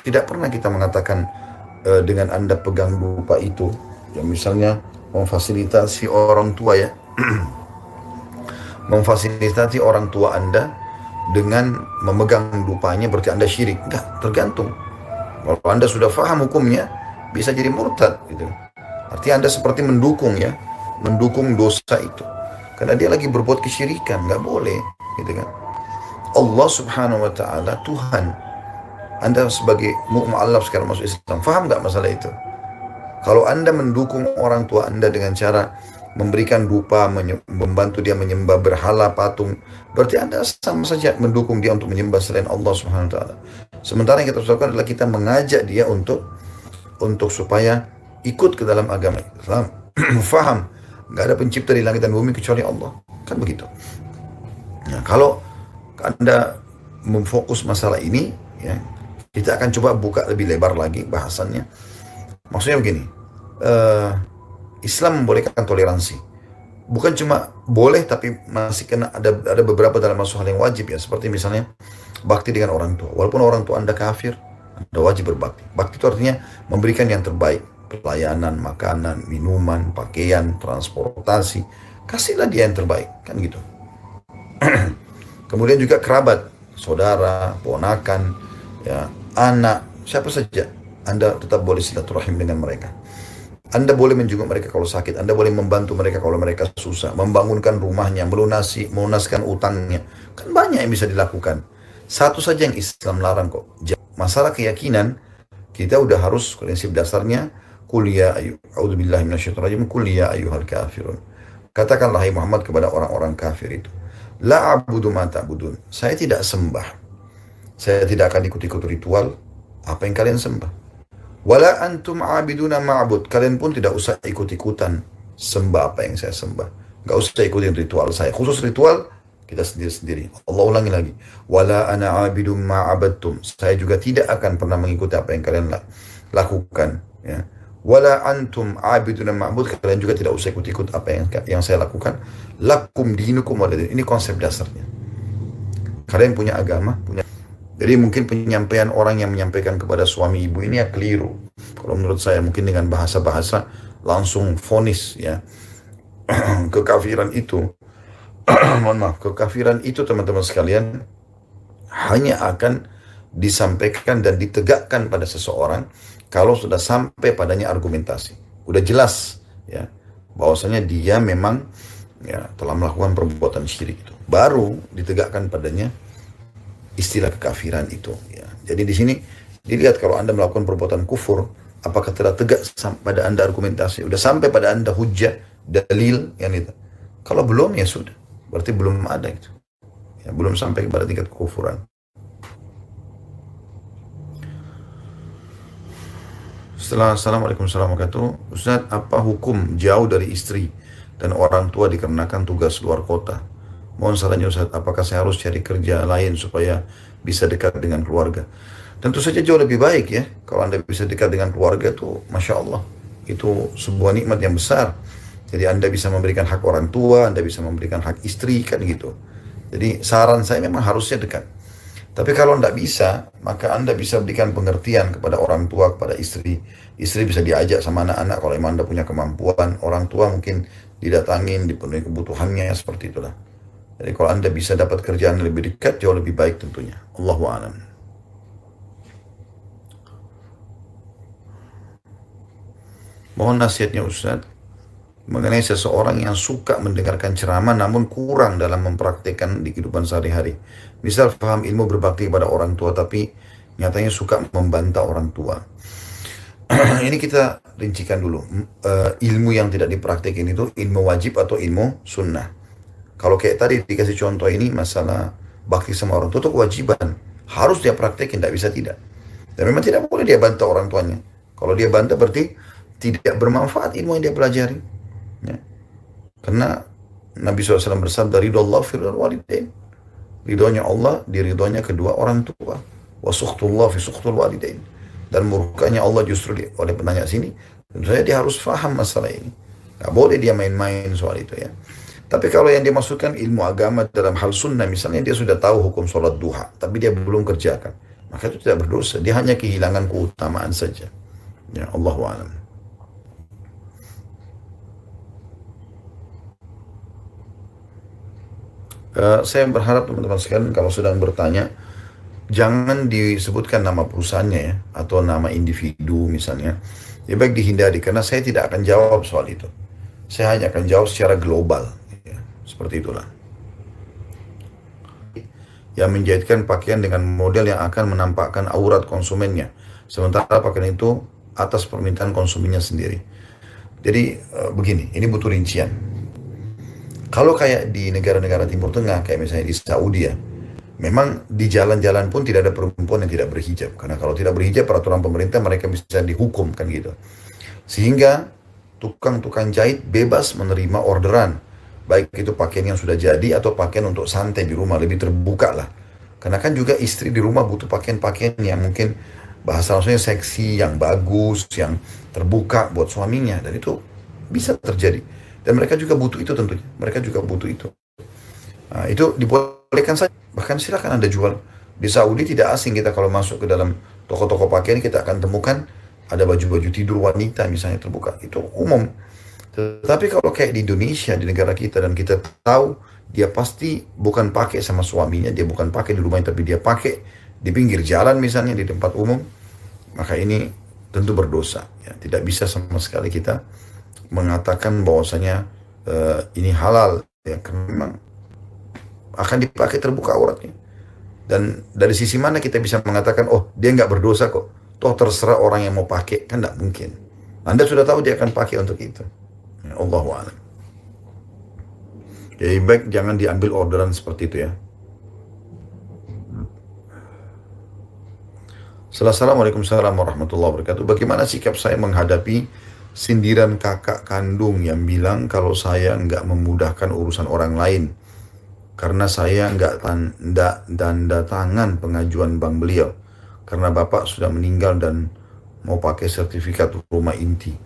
tidak pernah kita mengatakan dengan Anda pegang dupa itu, ya misalnya memfasilitasi orang tua, ya memfasilitasi orang tua Anda dengan memegang dupanya berarti Anda syirik. Enggak, tergantung. Kalau Anda sudah faham hukumnya, bisa jadi murtad gitu. Artinya Anda seperti mendukung dosa itu. Karena dia lagi berbuat kesyirikan, nggak boleh gitu kan. Allah Subhanahu wa taala Tuhan. Anda sebagai mu'allaf sekarang masuk Islam, faham nggak masalah itu? Kalau Anda mendukung orang tua Anda dengan cara memberikan dupa, membantu dia menyembah berhala, patung, berarti Anda sama saja mendukung dia untuk menyembah selain Allah Subhanahu wa taala. Sementara yang kita harus lakukan adalah kita mengajak dia untuk supaya ikut ke dalam agama Islam. Faham, nggak ada pencipta di langit dan bumi kecuali Allah. Kan begitu. Nah, kalau Anda memfokus masalah ini, ya, kita akan coba buka lebih lebar lagi bahasannya. Maksudnya begini, eh, Islam membolehkan toleransi. Bukan cuma boleh, tapi masih kena ada beberapa dalam masuk hal yang wajib ya. Seperti misalnya bakti dengan orang tua. Walaupun orang tua Anda kafir, Anda wajib berbakti. Bakti itu artinya memberikan yang terbaik. Pelayanan, makanan, minuman, pakaian, transportasi. Kasihlah dia yang terbaik. Kan gitu. Kemudian juga kerabat, saudara, ponakan, ya, anak, siapa saja. Anda tetap boleh silaturahim dengan mereka. Anda boleh menjenguk mereka kalau sakit. Anda boleh membantu mereka kalau mereka susah. Membangunkan rumahnya, melunaskan utangnya. Kan banyak yang bisa dilakukan. Satu saja yang Islam larang kok. Masalah keyakinan, kita udah harus prinsip dasarnya, kuliah ayu, a'udzubillahi minasyaitonirrajim, kuliah ayyuhal kafirun. Katakanlah hai Muhammad kepada orang-orang kafir itu. La a'budu ma ta'budun. Saya tidak sembah. Saya tidak akan ikut-ikut ritual apa yang kalian sembah. Wala antum abiduna ma'bud. Kalian pun tidak usah ikut-ikutan sembah apa yang saya sembah. Gak usah ikutin ritual saya. Khusus ritual, kita sendiri-sendiri. Allah ulangi lagi. Wala ana abidum ma'abadtum. Saya juga tidak akan pernah mengikuti apa yang kalian lakukan. Ya. Wala antum abiduna ma'bud. Kalian juga tidak usah ikut-ikut apa yang saya lakukan. Lakum dinukum walidin. Ini konsep dasarnya. Kalian punya agama, punya. Jadi mungkin penyampaian orang yang menyampaikan kepada suami ibu ini ya keliru. Kalau menurut saya mungkin dengan bahasa-bahasa langsung vonis ya. Kekafiran itu, mohon maaf, kekafiran itu teman-teman sekalian hanya akan disampaikan dan ditegakkan pada seseorang kalau sudah sampai padanya argumentasi. Udah jelas ya bahwasanya dia memang ya telah melakukan perbuatan syirik itu. Baru ditegakkan padanya istilah kekafiran itu ya. Jadi di sini dilihat kalau Anda melakukan perbuatan kufur, apakah telah tegak pada Anda argumentasi, udah sampai pada Anda hujjah, dalil yang itu. Kalau belum ya sudah, berarti belum ada itu. Ya, belum sampai kepada tingkat kekufuran. Setelah Assalamualaikum warahmatullahi wabarakatuh, Ustaz, apa hukum jauh dari istri dan orang tua dikarenakan tugas luar kota? Mohon sarannya Ustaz, apakah saya harus cari kerja lain supaya bisa dekat dengan keluarga? Tentu saja jauh lebih baik ya. Kalau Anda bisa dekat dengan keluarga itu, Masya Allah. Itu sebuah nikmat yang besar. Jadi Anda bisa memberikan hak orang tua, Anda bisa memberikan hak istri, kan gitu. Jadi saran saya memang harusnya dekat. Tapi kalau tidak bisa, maka Anda bisa berikan pengertian kepada orang tua, kepada istri. Istri bisa diajak sama anak-anak kalau memang Anda punya kemampuan. Orang tua mungkin didatangin, dipenuhi kebutuhannya, seperti itulah. Jadi kalau Anda bisa dapat kerjaan lebih dekat, jauh lebih baik tentunya. Allahu a'lam. Mohon nasihatnya Ustaz mengenai seseorang yang suka mendengarkan ceramah namun kurang dalam mempraktikkan di kehidupan sehari-hari. Misal paham ilmu berbakti kepada orang tua tapi nyatanya suka membantah orang tua. Ini kita rincikan dulu. Ilmu yang tidak dipraktikin itu ilmu wajib atau ilmu sunnah. Kalau kayak tadi dikasih contoh ini masalah bakti sama orang tua itu kewajiban. Harus dia praktekin, tidak bisa tidak. Dan memang tidak boleh dia bantah orang tuanya. Kalau dia bantah berarti tidak bermanfaat ilmu yang dia pelajari. Ya. Karena Nabi SAW bersabda, ridho Allah fi ridho walidain. Ridhonya Allah di ridhonya kedua orang tua. Wa sukhtullah fi sukhtul walidain. Dan murkanya Allah justru oleh penanya sini. Tentu saja dia harus faham masalah ini. Gak boleh dia main-main soal itu ya. Tapi kalau yang dimaksudkan ilmu agama dalam hal sunnah, misalnya dia sudah tahu hukum sholat duha, tapi dia belum kerjakan, maka itu tidak berdosa. Dia hanya kehilangan keutamaan saja. Ya, Allahu a'lam. Saya berharap teman-teman sekalian kalau sedang bertanya, jangan disebutkan nama perusahaannya ya, atau nama individu misalnya. Ya baik dihindari, karena saya tidak akan jawab soal itu. Saya hanya akan jawab secara global. Seperti itulah. Yang menjahitkan pakaian dengan model yang akan menampakkan aurat konsumennya. Sementara pakaian itu atas permintaan konsumennya sendiri. Jadi begini, ini butuh rincian. Kalau kayak di negara-negara Timur Tengah, kayak misalnya di Saudi ya, Memang di jalan-jalan pun tidak ada perempuan yang tidak berhijab. Karena kalau tidak berhijab, peraturan pemerintah mereka bisa dihukum kan gitu. Sehingga tukang-tukang jahit bebas menerima orderan. Baik itu pakaian yang sudah jadi atau pakaian untuk santai di rumah, lebih terbuka lah. Karena kan juga istri di rumah butuh pakaian-pakaian yang mungkin bahasa langsungnya seksi, yang bagus, yang terbuka buat suaminya. Dan itu bisa terjadi. Dan mereka juga butuh itu tentunya. Mereka juga butuh itu. Nah, itu dibolehkan saja. Bahkan silakan Anda jual. Di Saudi tidak asing kita kalau masuk ke dalam toko-toko pakaian kita akan temukan ada baju-baju tidur wanita misalnya terbuka. Itu umum. Tetapi kalau kayak di Indonesia, di negara kita dan kita tahu dia pasti bukan pakai sama suaminya, dia bukan pakai di rumahnya tapi dia pakai di pinggir jalan misalnya di tempat umum, maka ini tentu berdosa. Ya, tidak bisa sama sekali kita mengatakan bahwasanya ini halal ya karena memang akan dipakai terbuka auratnya. Dan dari sisi mana kita bisa mengatakan, oh dia nggak berdosa kok. Toh terserah orang yang mau pakai, kan nggak mungkin. Anda sudah tahu dia akan pakai untuk itu. Ya, Allahu a'lam. Jadi baik jangan diambil orderan seperti itu ya. Assalamualaikum warahmatullahi wabarakatuh. Bagaimana sikap saya menghadapi sindiran kakak kandung yang bilang kalau saya nggak memudahkan urusan orang lain karena saya nggak tanda tangan pengajuan bank beliau karena bapak sudah meninggal dan mau pakai sertifikat rumah inti.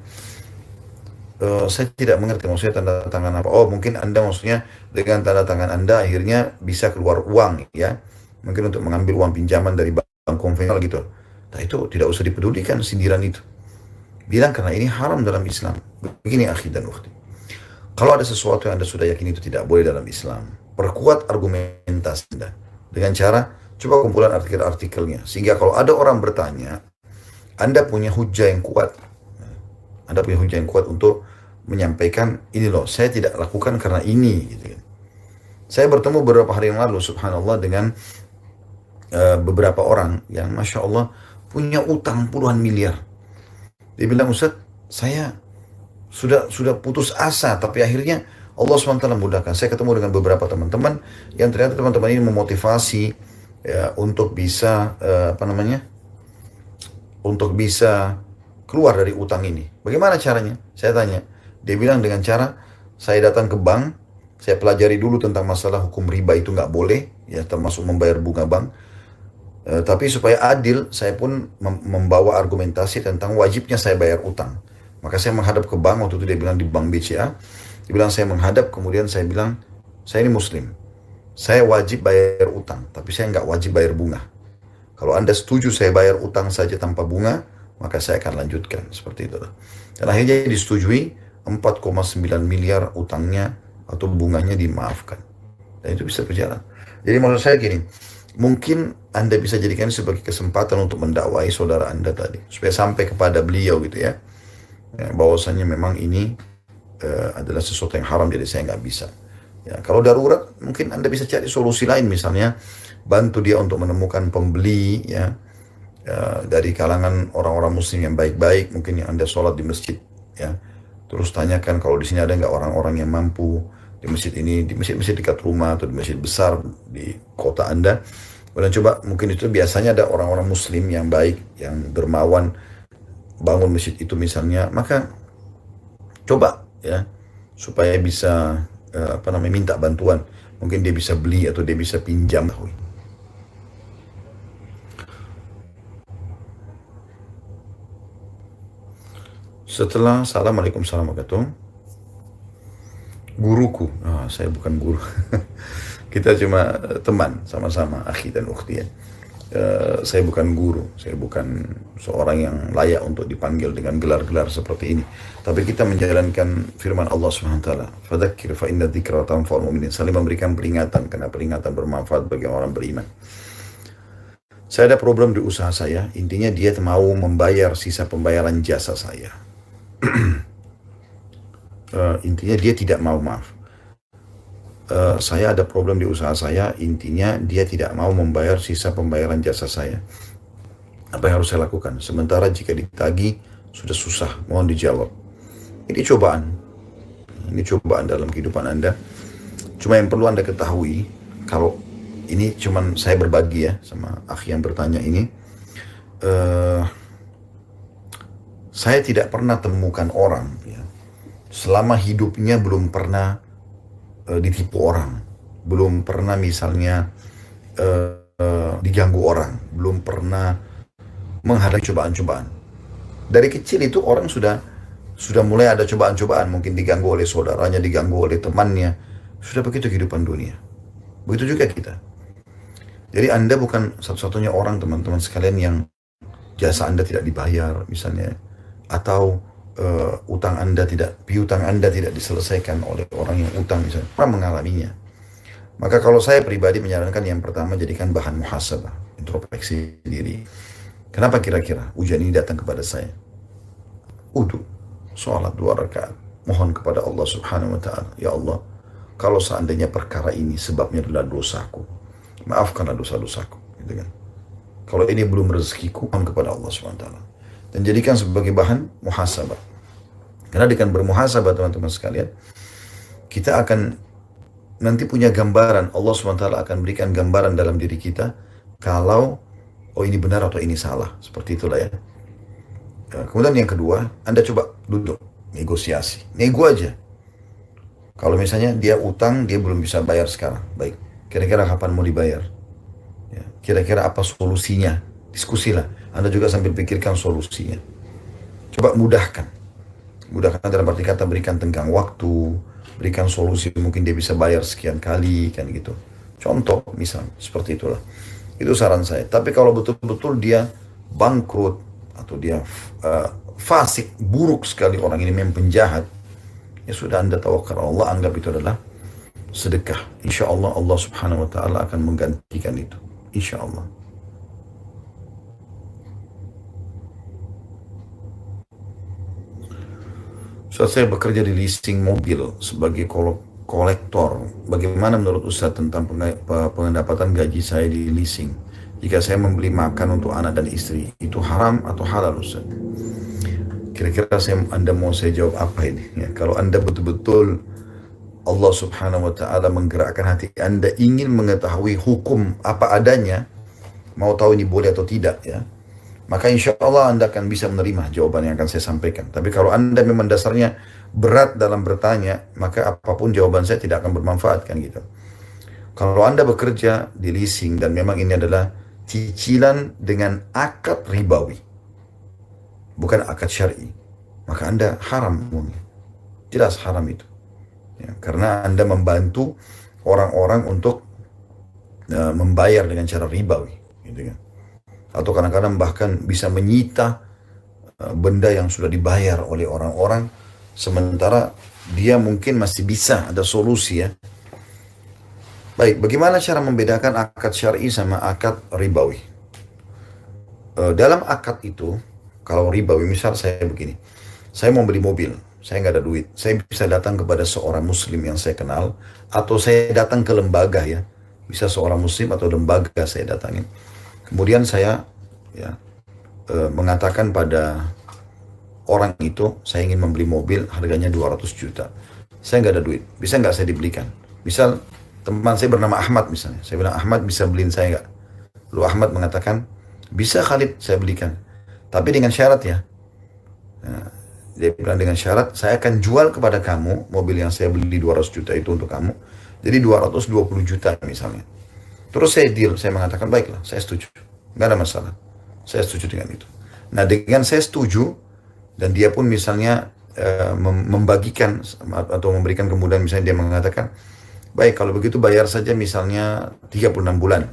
Saya tidak mengerti maksudnya tanda tangan apa. Oh mungkin Anda maksudnya dengan tanda tangan Anda akhirnya bisa keluar uang ya. Mungkin untuk mengambil uang pinjaman dari bank konvensional gitu. Nah itu tidak usah dipedulikan sindiran itu. Bilang karena ini haram dalam Islam. Begini akhi dan ukhti. Kalau ada sesuatu yang Anda sudah yakin itu tidak boleh dalam Islam, perkuat argumentasi Anda. Dengan cara, coba kumpulan artikel-artikelnya. Sehingga kalau ada orang bertanya, Anda punya hujah yang kuat. Anda punya hujah yang kuat untuk menyampaikan, ini loh, saya tidak lakukan karena ini. Gitu. Saya bertemu beberapa hari yang lalu, subhanallah, dengan beberapa orang yang Masya Allah punya utang puluhan miliar. Dia bilang, Ustaz, saya sudah putus asa, tapi akhirnya Allah SWT mudahkan. Saya ketemu dengan beberapa teman-teman yang ternyata teman-teman ini memotivasi ya, untuk bisa untuk bisa keluar dari utang ini. Bagaimana caranya? Saya tanya. Dia bilang dengan cara saya datang ke bank, saya pelajari dulu tentang masalah hukum riba itu nggak boleh, ya termasuk membayar bunga bank. Tapi supaya adil, saya pun membawa argumentasi tentang wajibnya saya bayar utang. Maka saya menghadap ke bank, waktu itu dia bilang di bank BCA, dia bilang saya menghadap, kemudian saya bilang, saya ini muslim, saya wajib bayar utang, tapi saya nggak wajib bayar bunga. Kalau Anda setuju saya bayar utang saja tanpa bunga, maka saya akan lanjutkan, seperti itu. Dan akhirnya disetujui 4,9 miliar utangnya atau bunganya dimaafkan. Dan itu bisa berjalan. Jadi maksud saya gini, mungkin Anda bisa jadikan sebagai kesempatan untuk mendakwai saudara Anda tadi, supaya sampai kepada beliau gitu ya. Bahwasanya memang ini adalah sesuatu yang haram, jadi saya nggak bisa. Ya, kalau darurat mungkin Anda bisa cari solusi lain, misalnya bantu dia untuk menemukan pembeli ya, dari kalangan orang-orang muslim yang baik-baik, mungkin yang Anda sholat di masjid ya. Terus tanyakan kalau di sini ada nggak orang-orang yang mampu di masjid ini, di masjid-masjid dekat rumah atau di masjid besar di kota Anda. Dan coba mungkin itu biasanya ada orang-orang muslim yang baik, yang dermawan bangun masjid itu misalnya, maka coba ya supaya bisa minta bantuan, mungkin dia bisa beli atau dia bisa pinjam. Setelah Assalamualaikum warahmatullahi wabarakatuh, guruku, saya bukan guru, kita cuma teman sama-sama, akhi dan ukhti ya. Saya bukan guru, saya bukan seorang yang layak untuk dipanggil dengan gelar-gelar seperti ini. Tapi kita menjalankan firman Allah SWT. Fadzakir fa inna dzikra tanfa'ul mu'minin. Saling memberikan peringatan, karena peringatan bermanfaat bagi orang beriman. Saya ada problem di usaha saya, intinya dia mau membayar sisa pembayaran jasa saya. Intinya dia tidak mau, maaf. Saya ada problem di usaha saya, intinya dia tidak mau membayar sisa pembayaran jasa saya. Apa yang harus saya lakukan? Sementara jika ditagih sudah susah, mohon dijawab. Ini cobaan dalam kehidupan Anda. Cuma yang perlu Anda ketahui, kalau ini cuman saya berbagi ya sama akhi yang bertanya ini. Eh, saya tidak pernah temukan orang ya, selama hidupnya belum pernah ditipu orang, belum pernah misalnya diganggu orang, belum pernah menghadapi cobaan-cobaan. Dari kecil itu orang sudah mulai ada cobaan-cobaan, mungkin diganggu oleh saudaranya, diganggu oleh temannya. Sudah begitu kehidupan dunia. Begitu juga kita. Jadi Anda bukan satu-satunya orang teman-teman sekalian yang jasa Anda tidak dibayar misalnya, atau piutang Anda tidak diselesaikan oleh orang yang utang misalnya. Orang mengalaminya. Maka kalau saya pribadi menyarankan yang pertama jadikan bahan muhasabah, introspeksi diri. Kenapa kira-kira ujian ini datang kepada saya? Wudu, sholat 2 rakaat, mohon kepada Allah Subhanahu wa taala, ya Allah, kalau seandainya perkara ini sebabnya adalah dosaku, maafkanlah dosa-dosaku, gitu kan. Kalau ini belum rezekiku, mohon kepada Allah Subhanahu wa taala. Dan jadikan sebagai bahan muhasabah. Karena dengan bermuhasabah teman-teman sekalian, kita akan nanti punya gambaran, Allah Subhanahu wa taala akan berikan gambaran dalam diri kita kalau oh ini benar atau ini salah, seperti itulah ya. Kemudian yang kedua, Anda coba duduk, negosiasi, nego aja. Kalau misalnya dia utang, dia belum bisa bayar sekarang, baik, kira-kira kapan mau dibayar? Ya, kira-kira apa solusinya? Diskusilah, Anda juga sambil pikirkan solusinya. Coba mudahkan dalam arti kata berikan tenggang waktu, berikan solusi, mungkin dia bisa bayar sekian kali, kan gitu. Contoh, misal, seperti itulah. Itu saran saya. Tapi kalau betul-betul dia bangkrut atau dia fasik, buruk sekali orang ini, memang penjahat, ya sudah Anda tawakal Allah, anggap itu adalah sedekah. Insya Allah Allah Subhanahu wa taala akan menggantikan itu. Insya Allah. Saat saya bekerja di leasing mobil sebagai kolektor, bagaimana menurut Ustaz tentang pendapatan gaji saya di leasing? Jika saya membeli makan untuk anak dan istri, itu haram atau halal Ustaz? Kira-kira Anda mau saya jawab apa ini? Ya, kalau Anda betul-betul Allah Subhanahu wa taala menggerakkan hati Anda ingin mengetahui hukum apa adanya, mau tahu ini boleh atau tidak ya, maka insya Allah Anda akan bisa menerima jawaban yang akan saya sampaikan. Tapi kalau Anda memang dasarnya berat dalam bertanya, maka apapun jawaban saya tidak akan bermanfaat kan gitu. Kalau Anda bekerja di leasing dan memang ini adalah cicilan dengan akad ribawi, bukan akad syar'i, maka Anda haram. Jelas haram itu. Ya, karena Anda membantu orang-orang untuk membayar dengan cara ribawi, gitu kan. Atau kadang-kadang bahkan bisa menyita benda yang sudah dibayar oleh orang-orang, sementara dia mungkin masih bisa ada solusi ya. Baik, bagaimana cara membedakan akad syar'i sama akad ribawi? Dalam akad itu, kalau ribawi, misal saya begini, saya mau beli mobil, saya nggak ada duit, saya bisa datang kepada seorang muslim yang saya kenal, atau saya datang ke lembaga ya, bisa seorang muslim atau lembaga saya datangin. Kemudian saya ya, mengatakan pada orang itu, saya ingin membeli mobil harganya 200 juta. Saya nggak ada duit, bisa nggak saya dibelikan? Misal teman saya bernama Ahmad misalnya, saya bilang Ahmad bisa beliin saya nggak? Lalu Ahmad mengatakan, bisa Khalid saya belikan, tapi dengan syarat ya. Nah, dia bilang dengan syarat, saya akan jual kepada kamu mobil yang saya beli 200 juta itu untuk kamu, jadi 220 juta misalnya. Terus saya deal, saya mengatakan baiklah, saya setuju, nggak ada masalah, saya setuju dengan itu. Nah dengan saya setuju, dan dia pun misalnya membagikan atau memberikan kemudahan, misalnya dia mengatakan, baik kalau begitu bayar saja misalnya 36 bulan,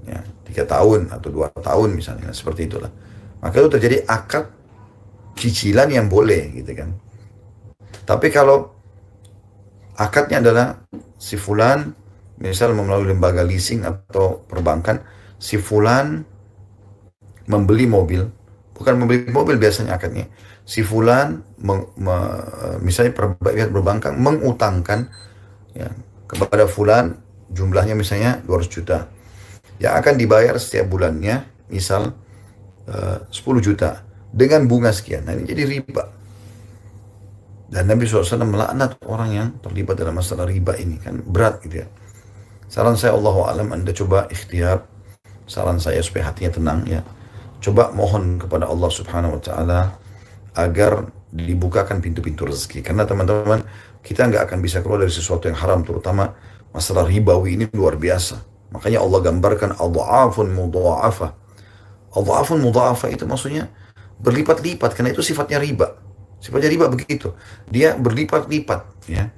ya, 3 tahun atau 2 tahun misalnya, seperti itulah. Maka itu terjadi akad cicilan yang boleh gitu kan. Tapi kalau akadnya adalah si fulan, misal melalui lembaga leasing atau perbankan, si fulan membeli mobil, bukan membeli mobil biasanya akadnya, si fulan misalnya perbankan mengutangkan ya, kepada fulan jumlahnya misalnya 200 juta, yang akan dibayar setiap bulannya misal 10 juta dengan bunga sekian. Nah ini jadi riba. Dan Nabi SAW melaknat orang yang terlibat dalam masalah riba ini, kan berat gitu ya. Saran saya Allahu alam, Anda coba ikhtiar, saran saya supaya hatinya tenang ya. Coba mohon kepada Allah Subhanahu wa taala agar dibukakan pintu-pintu rezeki. Karena teman-teman, kita nggak akan bisa keluar dari sesuatu yang haram, terutama masalah ribawi ini luar biasa. Makanya Allah gambarkan adha'afun mudha'afah. Adha'afun mudha'afah itu maksudnya berlipat-lipat, karena itu sifatnya riba. Sifatnya riba begitu. Dia berlipat-lipat ya.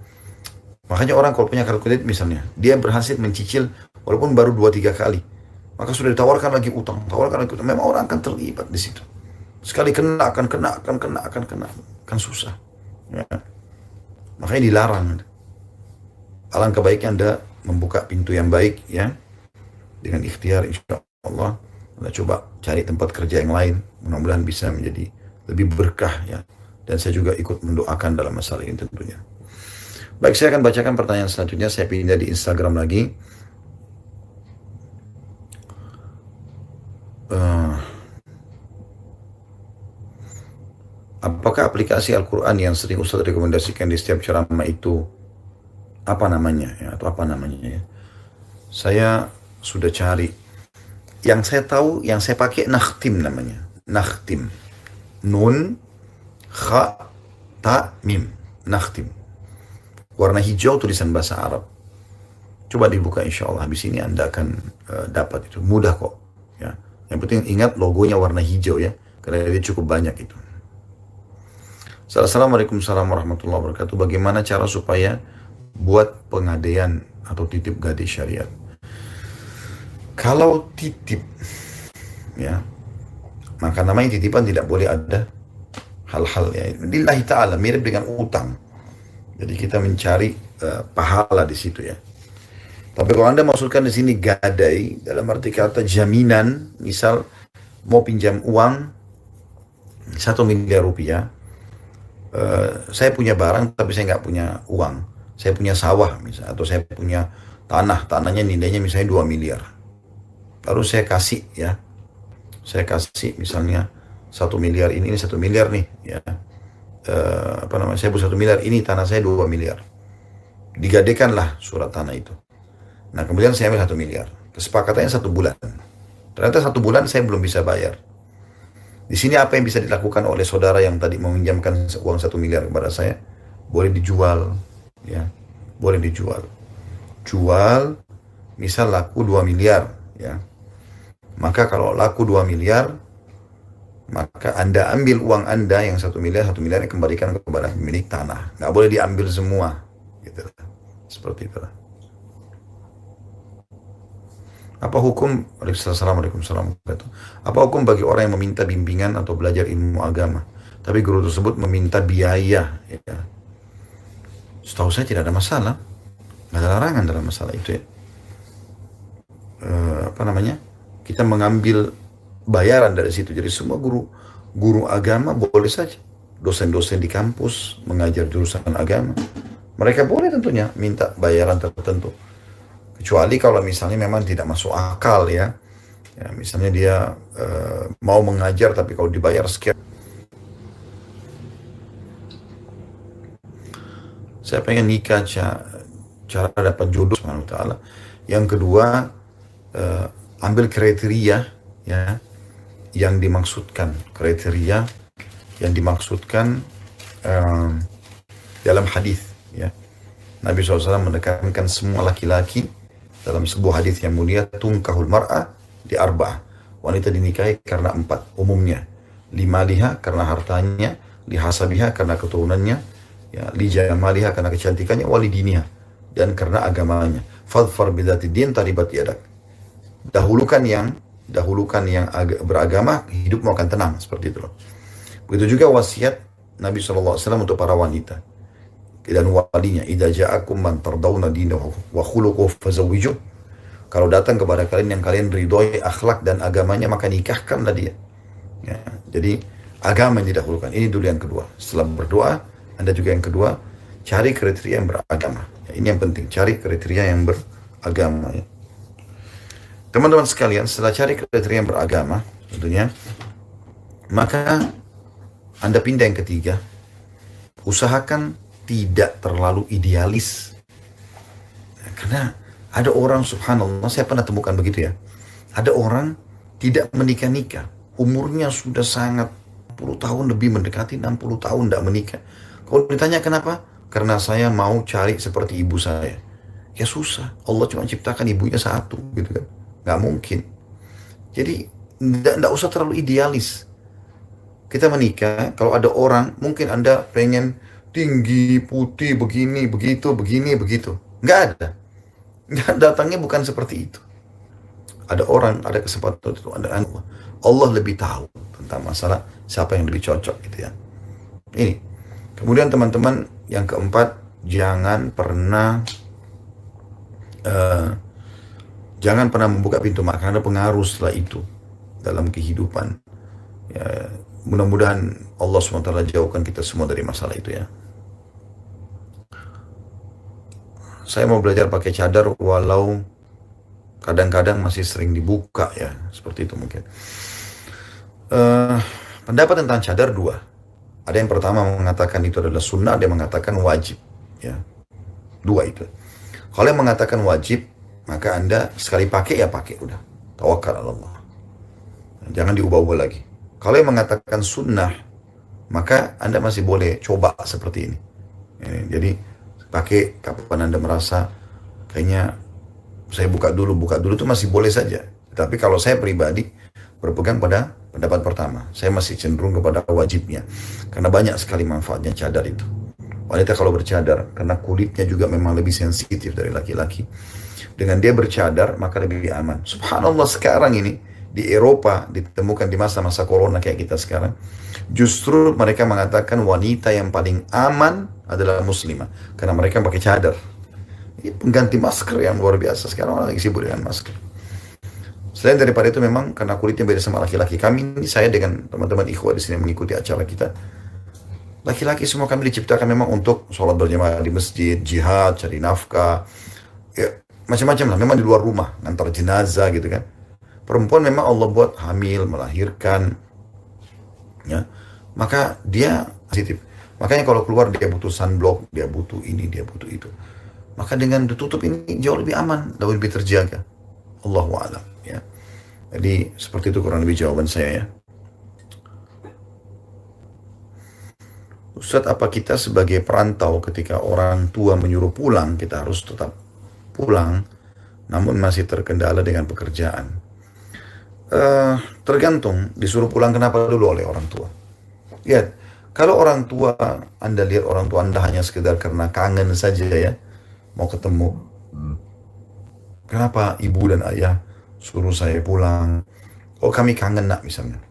Makanya orang kalau punya kalkulator misalnya, dia berhasil mencicil walaupun baru 2-3 kali. Maka sudah ditawarkan lagi utang, tawarkan lagi utang. Memang orang akan terlibat di situ. Sekali kena, akan kena, akan kena, akan kena. Kan susah. Ya. Makanya dilarang. Alangkah baiknya Anda membuka pintu yang baik ya. Dengan ikhtiar insya Allah. Anda coba cari tempat kerja yang lain. Mudah-mudahan bisa menjadi lebih berkah ya. Dan saya juga ikut mendoakan dalam masalah ini tentunya. Baik, saya akan bacakan pertanyaan selanjutnya. Saya pindah di Instagram lagi. Apakah aplikasi Al-Quran yang sering Ustaz rekomendasikan di setiap ceramah itu apa namanya ya, atau apa namanya ya? Saya sudah cari. Yang saya tahu, yang saya pakai Nakhtim namanya. Nakhtim. Nun, kha, ta, mim. Nakhtim. Warna hijau tulisan bahasa Arab. Coba dibuka insya Allah. Habis ini Anda akan dapat itu. Mudah kok. Ya. Yang penting ingat logonya warna hijau ya. Karena dia cukup banyak itu. Assalamualaikum warahmatullahi wabarakatuh. Bagaimana cara supaya buat pengadaian atau titip gadai syariat? Kalau titip, ya, maka namanya titipan tidak boleh ada hal-hal ya. Lillahi ta'ala, mirip dengan utang. Jadi kita mencari pahala di situ ya. Tapi kalau Anda maksudkan di sini gadai, dalam arti kata jaminan, misal mau pinjam uang 1 miliar rupiah, saya punya barang tapi saya nggak punya uang. Saya punya sawah misalnya, atau saya punya tanahnya nilainya misalnya 2 miliar. Lalu saya kasih ya, saya kasih misalnya 1 miliar ini 1 miliar nih ya. Saya butuh 1 miliar, ini tanah saya 2 miliar. Digadekanlah surat tanah itu. Nah kemudian saya ambil 1 miliar. Kesepakatannya 1 bulan. Ternyata 1 bulan saya belum bisa bayar. Di sini apa yang bisa dilakukan oleh saudara yang tadi meminjamkan uang 1 miliar kepada saya? Boleh dijual, ya, boleh dijual. Jual, misal laku 2 miliar, ya. Maka kalau laku 2 miliar, maka Anda ambil uang Anda yang 1 miliar, 1 miliar kembalikan kepada pemilik tanah. Nggak boleh diambil semua, gitu. Seperti itu. Apa hukum, Assalamualaikum warahmatullahi wabarakatuh. Apa hukum bagi orang yang meminta bimbingan atau belajar ilmu agama, tapi guru tersebut meminta biaya? Ya. Setahu saya tidak ada masalah, nggak ada larangan dalam masalah itu ya. Kita mengambil bayaran dari situ. Jadi semua guru agama boleh saja. Dosen-dosen di kampus mengajar jurusan agama, mereka boleh tentunya minta bayaran tertentu. Kecuali kalau misalnya memang tidak masuk akal ya. Ya misalnya dia mau mengajar tapi kalau dibayar sekian. Saya pengen nikah, cara dapat jodoh Subhanahu wa ta'ala. Yang kedua, ambil kriteria ya yang dimaksudkan. Kriteria yang dimaksudkan dalam hadis ya. Nabi SAW menekankan semua laki-laki dalam sebuah hadis yang mulia, tungkahul mar'ah di arba'ah. Wanita dinikahi karena 4 umumnya. Limaliha karena hartanya, lihasabiha karena keturunannya, ya, lijamaliha karena kecantikannya, walidiniha dan karena agamanya. Fadfar bidzati din taribat yadak. Dahulukan yang beragama, hidupmu akan tenang, seperti itu. Begitu juga wasiat Nabi SAW untuk para wanita dan walinya, idza ja'akum man tardawna dinahu wa khuluquhu fazawwijuh. Kalau datang kepada kalian yang kalian ridhoi akhlak dan agamanya, maka nikahkanlah dia. Ya, jadi agama yang didahulukan. Ini dulu yang kedua. Setelah berdoa, Anda juga yang kedua, cari kriteria yang beragama. Ya, ini yang penting, cari kriteria yang beragama. Ya. Teman-teman sekalian, setelah cari kriteria yang beragama, tentunya, maka Anda pindah yang ketiga, usahakan tidak terlalu idealis. Karena Ada orang subhanallah, saya pernah temukan begitu ya. Ada orang tidak menikah-nikah. Umurnya sudah sangat 60 tahun lebih, mendekati 60 tahun tidak menikah. Kalau ditanya kenapa? Karena saya mau cari seperti ibu saya. Ya susah. Allah cuma ciptakan ibunya satu gitu kan. Nggak mungkin. Jadi nggak usah terlalu idealis. Kita menikah, kalau ada orang, mungkin Anda pengen tinggi, putih, begini, begitu, begini, begitu. Nggak ada. Datangnya bukan seperti itu. Ada orang, ada kesempatan itu, ada Allah. Allah lebih tahu tentang masalah siapa yang lebih cocok gitu ya. Ini. Kemudian teman-teman yang keempat, eh, jangan pernah membuka pintu maaf, karena ada pengaruh setelah itu dalam kehidupan. Ya, mudah-mudahan Allah SWT jauhkan kita semua dari masalah itu ya. Saya mau belajar pakai cadar walau kadang-kadang masih sering dibuka ya, seperti itu mungkin. Eh, Pendapat tentang cadar dua. Ada yang pertama mengatakan itu adalah sunnah, ada yang mengatakan wajib. Ya, dua itu. Kalau yang mengatakan wajib, maka Anda sekali pakai ya pakai udah. Tawakal Allah. Jangan diubah-ubah lagi. Kalau yang mengatakan sunnah, maka Anda masih boleh coba seperti ini. Jadi pakai kapan Anda merasa kayaknya saya buka dulu itu masih boleh saja. Tapi kalau saya pribadi berpegang pada pendapat pertama, saya masih cenderung kepada wajibnya. Karena banyak sekali manfaatnya cadar itu. Wanita kalau bercadar, karena kulitnya juga memang lebih sensitif dari laki-laki. Dengan dia bercadar, maka lebih aman. Subhanallah sekarang ini, di Eropa, ditemukan di masa-masa corona kayak kita sekarang, justru mereka mengatakan wanita yang paling aman adalah muslimah. Karena mereka pakai cadar. Ini pengganti masker yang luar biasa. Sekarang orang lagi sibuk dengan masker. Selain daripada itu memang karena kulitnya beda sama laki-laki. Kami ini, saya dengan teman-teman ikhwah di sini mengikuti acara kita. Laki-laki semua kami diciptakan memang untuk sholat berjamaah di masjid, jihad, cari nafkah, ya, macam-macam lah. Memang di luar rumah, ngantar jenazah gitu kan. Perempuan memang Allah buat hamil, melahirkan, ya. Maka dia positif. Makanya kalau keluar dia butuh sunblock, dia butuh ini, dia butuh itu. Maka dengan ditutup ini jauh lebih aman, jauh lebih terjaga. Allahu a'lam, ya. Jadi seperti itu kurang lebih jawaban saya ya. Ustadz, apa kita sebagai perantau ketika orang tua menyuruh pulang, kita harus tetap pulang, namun masih terkendala dengan pekerjaan? Tergantung disuruh pulang kenapa dulu oleh orang tua. Ya, kalau orang tua, Anda lihat orang tua Anda hanya sekedar karena kangen saja ya, mau ketemu. Kenapa ibu dan ayah suruh saya pulang? Oh kami kangen nak misalnya.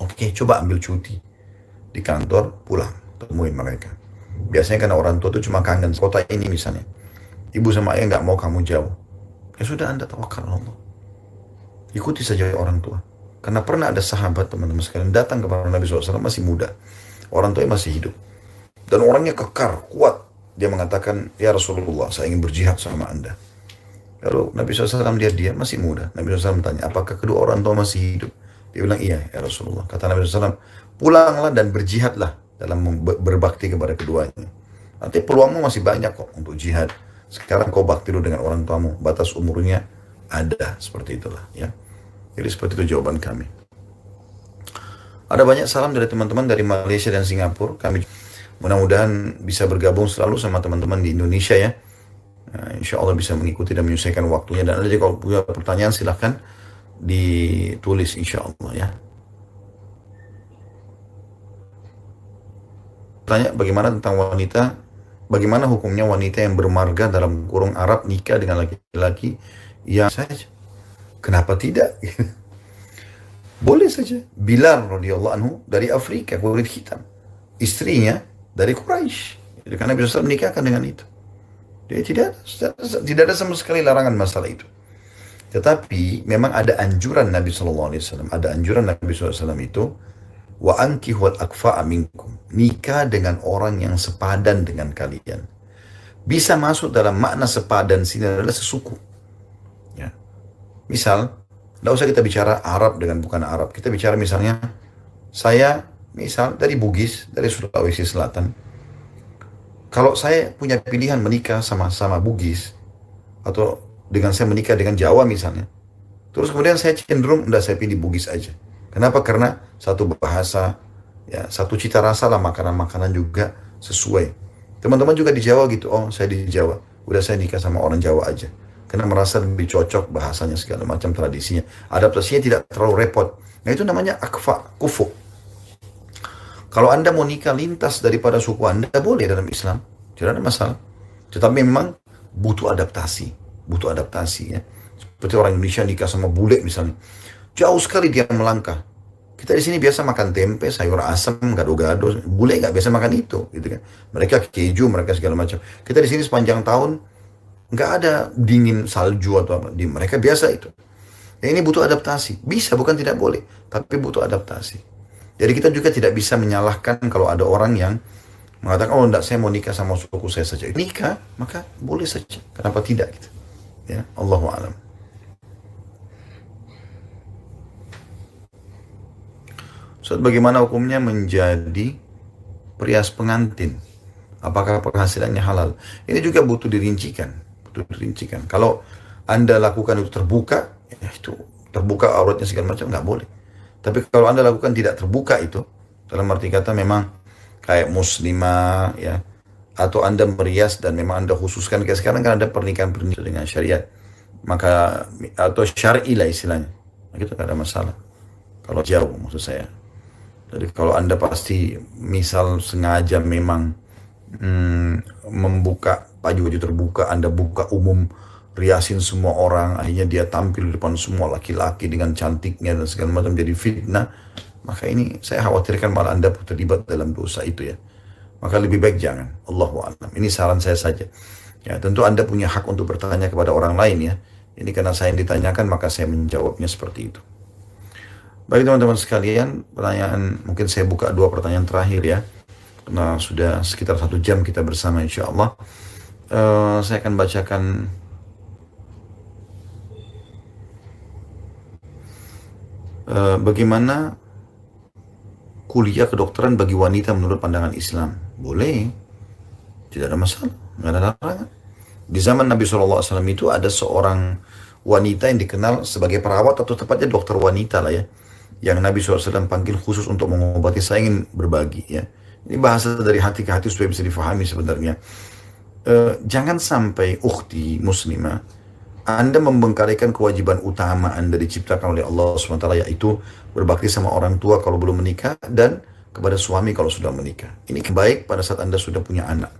Oke, coba ambil cuti di kantor, pulang, temuin mereka. Biasanya karena orang tua itu cuma kangen kota ini misalnya. Ibu sama ayah nggak mau kamu jauh. Ya sudah, Anda tawakal Allah. Ikuti saja orang tua. Karena pernah ada sahabat teman-teman sekalian datang kepada Nabi SAW masih muda. Orang tuanya masih hidup. Dan orangnya kekar, kuat. Dia mengatakan, ya Rasulullah, saya ingin berjihad sama Anda. Lalu Nabi SAW lihat dia masih muda. Nabi SAW bertanya, apakah kedua orang tua masih hidup? Dia bilang, iya ya Rasulullah. Kata Nabi SAW, pulanglah dan berjihadlah dalam berbakti kepada keduanya. Nanti peluangmu masih banyak kok untuk jihad. Sekarang kau bakti dulu dengan orang tuamu. Batas umurnya ada, seperti itulah ya. Jadi seperti itu jawaban kami. Ada banyak salam dari teman-teman dari Malaysia dan Singapura. Kami mudah-mudahan bisa bergabung selalu sama teman-teman di Indonesia ya. Nah, insya Allah bisa mengikuti dan menyelesaikan waktunya. Dan ada juga kalau punya pertanyaan silahkan ditulis insya Allah ya. Tanya bagaimana tentang wanita, bagaimana hukumnya wanita yang bermarga dalam kurung Arab nikah dengan laki-laki yang saja. Kenapa tidak? Boleh saja. Bilal radhiyallahu anhu dari Afrika, kulit hitam. Istrinya dari Quraisy. Jadi karena Nabi SAW menikahkan dengan itu. Jadi tidak ada sama sekali larangan masalah itu. Tetapi memang ada anjuran Nabi SAW. Ada anjuran Nabi SAW itu, wa ankihul akfa'a minkum. Nikah dengan orang yang sepadan dengan kalian. Bisa masuk dalam makna sepadan sini adalah sesuku. Misal, tidak usah kita bicara Arab dengan bukan Arab. Kita bicara misalnya, saya misal dari Bugis, dari Sulawesi Selatan. Kalau saya punya pilihan menikah sama Bugis, atau dengan saya menikah dengan Jawa misalnya. Terus kemudian saya cenderung, udah saya pilih Bugis aja. Kenapa? Karena satu bahasa, ya satu cita rasa lah, makanan-makanan juga sesuai. Teman-teman juga di Jawa gitu, oh saya di Jawa, udah saya nikah sama orang Jawa aja. Karena merasa lebih cocok bahasanya segala macam tradisinya. Adaptasinya tidak terlalu repot. Nah itu namanya akfa, kufu. Kalau Anda mau nikah lintas daripada suku Anda, boleh dalam Islam. Tidak ada masalah. Tetapi memang butuh adaptasi. Butuh adaptasi ya. Seperti orang Indonesia nikah sama bule misalnya. Jauh sekali dia melangkah. Kita di sini biasa makan tempe, sayur asam, gado-gado. Bule nggak biasa makan itu, gitu kan. Mereka keju, mereka segala macam. Kita di sini sepanjang tahun nggak ada dingin salju atau apa. Di mereka biasa itu. Ya ini butuh adaptasi. Bisa, bukan tidak boleh. Tapi butuh adaptasi. Jadi kita juga tidak bisa menyalahkan kalau ada orang yang mengatakan, oh enggak, saya mau nikah sama suku saya saja. Nikah, maka boleh saja. Kenapa tidak gitu? Ya, Allahu a'lam. Ustaz, bagaimana hukumnya menjadi perias pengantin? Apakah penghasilannya halal? Ini juga butuh dirincikan. Butuh dirincikan. Kalau Anda lakukan itu terbuka, ya itu terbuka auratnya segala macam, nggak boleh. Tapi kalau Anda lakukan tidak terbuka itu, dalam arti kata memang kayak muslimah, ya, atau Anda merias dan memang Anda khususkan, kayak sekarang kan ada pernikahan-pernikahan dengan syariat, maka atau syar'i lah istilahnya, nah, itu nggak ada masalah. Kalau jauh maksud saya. Jadi kalau Anda pasti misal sengaja memang membuka baju-baju terbuka, Anda buka umum, riasin semua orang, akhirnya dia tampil di depan semua laki-laki dengan cantiknya dan segala macam, jadi fitnah, maka ini saya khawatirkan malah Anda terlibat dalam dosa itu ya. Maka lebih baik jangan. Allahu a'lam. Ini saran saya saja. Ya, tentu Anda punya hak untuk bertanya kepada orang lain ya. Ini karena saya yang ditanyakan, maka saya menjawabnya seperti itu. Baik teman-teman sekalian, pertanyaan mungkin saya buka dua pertanyaan terakhir ya. Karena sudah sekitar 1 jam kita bersama insya Allah. Saya akan bacakan bagaimana kuliah kedokteran bagi wanita menurut pandangan Islam. Boleh, tidak ada masalah, nggak ada larangan. Di zaman Nabi SAW itu ada seorang wanita yang dikenal sebagai perawat atau tepatnya dokter wanita lah ya, yang Nabi SAW panggil khusus untuk mengobati. Saya ingin berbagi ya. Ini bahasa dari hati ke hati supaya bisa difahami sebenarnya. Jangan sampai ukhti muslimah, Anda membengkalikan kewajiban utama Anda diciptakan oleh Allah SWT, yaitu berbakti sama orang tua kalau belum menikah dan kepada suami kalau sudah menikah. Ini baik pada saat Anda sudah punya anak.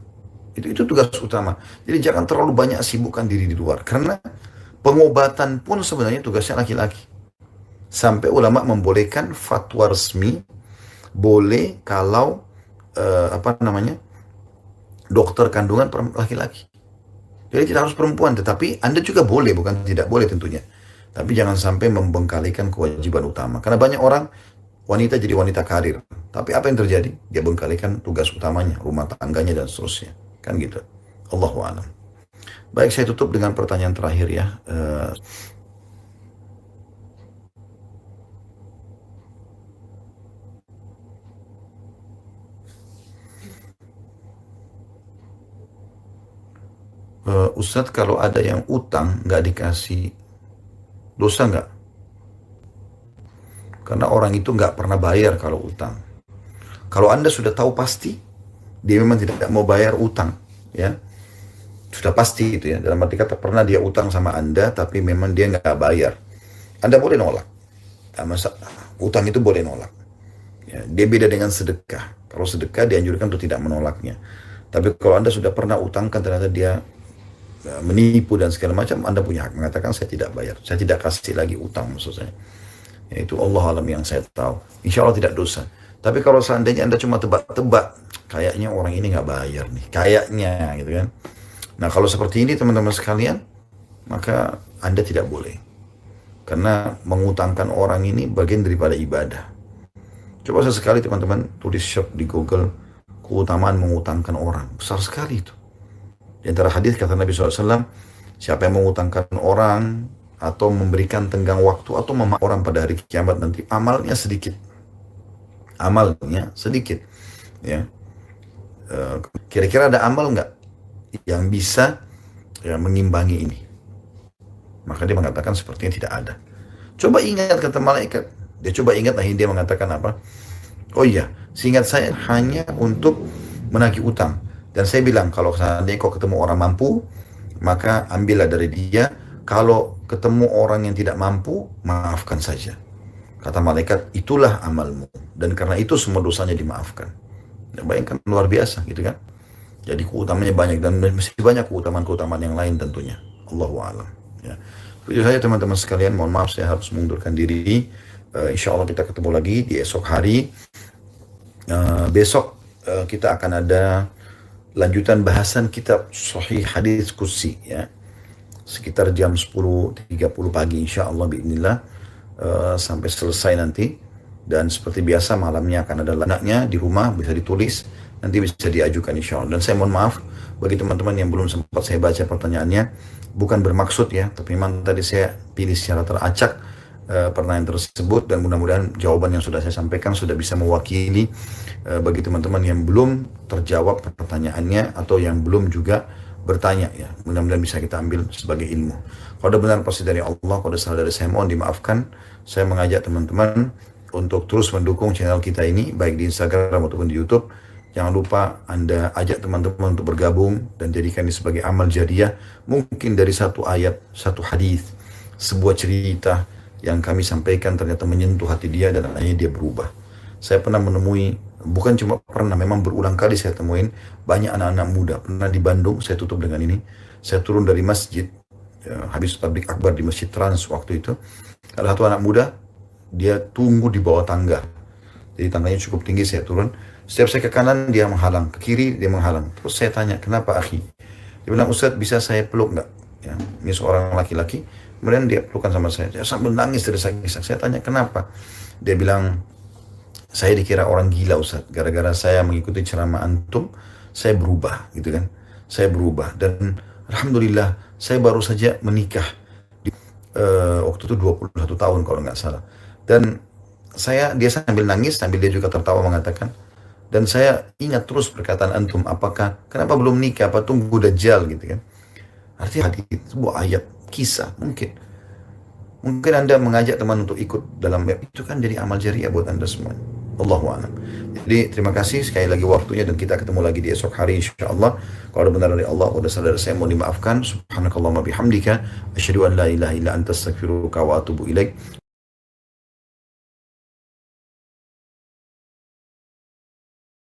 Itu tugas utama. Jadi jangan terlalu banyak sibukkan diri di luar. Karena pengobatan pun sebenarnya tugasnya laki-laki. Sampai ulama membolehkan fatwa resmi, boleh kalau dokter kandungan laki-laki. Jadi tidak harus perempuan, tetapi Anda juga boleh, bukan tidak boleh tentunya. Tapi jangan sampai membengkalikan kewajiban utama. Karena banyak orang, wanita jadi wanita karir. Tapi apa yang terjadi? Dia bengkalikan tugas utamanya, rumah tangganya dan seterusnya. Kan gitu. Allahu a'lam. Baik, saya tutup dengan pertanyaan terakhir ya. Ustadz, kalau ada yang utang nggak dikasih, dosa nggak? Karena orang itu nggak pernah bayar kalau utang. Kalau Anda sudah tahu pasti dia memang tidak mau bayar utang, ya sudah pasti itu ya. Dalam arti kata pernah dia utang sama Anda, tapi memang dia nggak bayar, Anda boleh nolak. Nah, utang itu boleh nolak. Ya, dia beda dengan sedekah. Kalau sedekah dianjurkan untuk tidak menolaknya. Tapi kalau Anda sudah pernah utangkan ternyata dia menipu dan segala macam, Anda punya hak mengatakan saya tidak bayar, saya tidak kasih lagi utang maksud saya. Yaitu Allah alam yang saya tahu. Insya Allah tidak dosa. Tapi kalau seandainya Anda cuma tebak-tebak, kayaknya orang ini nggak bayar nih, kayaknya gitu kan. Nah kalau seperti ini teman-teman sekalian, maka Anda tidak boleh. Karena mengutangkan orang ini bagian daripada ibadah. Coba sesekali teman-teman tulis search di Google, keutamaan mengutangkan orang. Besar sekali itu. Di antara hadis kata Nabi SAW, siapa yang mengutangkan orang, atau memberikan tenggang waktu, atau memaafkan orang pada hari kiamat nanti, amalnya sedikit. Amalnya sedikit. Ya. Kira-kira ada amal nggak yang bisa ya, mengimbangi ini? Maka dia mengatakan sepertinya tidak ada. Coba ingat kata malaikat. Dia coba ingat, nah dia mengatakan apa? Oh iya, seingat saya hanya untuk menagih utang. Dan saya bilang, kalau seandainya kau ketemu orang mampu, maka ambillah dari dia. Kalau ketemu orang yang tidak mampu, maafkan saja. Kata malaikat, itulah amalmu. Dan karena itu semua dosanya dimaafkan. Ya, bayangkan luar biasa gitu kan. Jadi keutamanya banyak dan masih banyak keutamaan-keutamaan yang lain tentunya. Allahu a'lam. Ya. Itu saja teman-teman sekalian. Mohon maaf saya harus mengundurkan diri. Insya Allah kita ketemu lagi di esok hari. Besok kita akan ada lanjutan bahasan kitab Sahih Hadis Qudsi ya. Sekitar jam 10.30 pagi insya Allah bi'inillah sampai selesai nanti. Dan seperti biasa malamnya akan ada lanaknya di rumah, bisa ditulis, nanti bisa diajukan insya Allah. Dan saya mohon maaf bagi teman-teman yang belum sempat saya baca pertanyaannya, bukan bermaksud ya, tapi memang tadi saya pilih secara teracak pertanyaan tersebut, dan mudah-mudahan jawaban yang sudah saya sampaikan sudah bisa mewakili bagi teman-teman yang belum terjawab pertanyaannya atau yang belum juga bertanya ya. Mudah-mudahan bisa kita ambil sebagai ilmu. Kalau ada benar pasti dari Allah, kalau ada salah dari saya mohon dimaafkan. Saya mengajak teman-teman untuk terus mendukung channel kita ini, baik di Instagram ataupun di YouTube. Jangan lupa Anda ajak teman-teman untuk bergabung dan jadikan ini sebagai amal jariah. Mungkin dari satu ayat, satu hadis, sebuah cerita yang kami sampaikan ternyata menyentuh hati dia dan akhirnya dia berubah. Saya pernah menemui, bukan cuma pernah, memang berulang kali saya temuin banyak anak-anak muda. Pernah di Bandung, saya tutup dengan ini. Saya turun dari masjid, ya, habis tablik akbar di Masjid Trans waktu itu. Ada satu anak muda, dia tunggu di bawah tangga. Jadi tangganya cukup tinggi, saya turun. Setiap saya ke kanan, dia menghalang. Ke kiri, dia menghalang. Terus saya tanya, kenapa akhi? Dia bilang, Ustadz bisa saya peluk nggak? Ya, ini seorang laki-laki. Kemudian dia pelukan sama saya. Dia sambil nangis dari saking. Saya tanya, kenapa? Dia bilang, saya dikira orang gila Ustadz. Gara-gara saya mengikuti ceramah antum, saya berubah gitu kan. Saya berubah. Dan Alhamdulillah, saya baru saja menikah. Waktu itu 21 tahun kalau nggak salah. Dan dia sambil nangis, sambil dia juga tertawa mengatakan, dan saya ingat terus perkataan antum, kenapa belum nikah, apa tunggu dajjal gitu kan. Artinya hadis, sebuah ayat, kisah, mungkin Anda mengajak teman untuk ikut dalam itu kan jadi amal jariah buat Anda semua. Allahu a'lam. Jadi terima kasih sekali lagi waktunya, dan kita ketemu lagi di esok hari insyaallah. Kalau ada benar dari Allah, kalau ada salah dari saya mohon dimaafkan. Subhanakallahumma bihamdika asyhadu an la ilaha illa anta astaghfiruka wa atubu ilaik.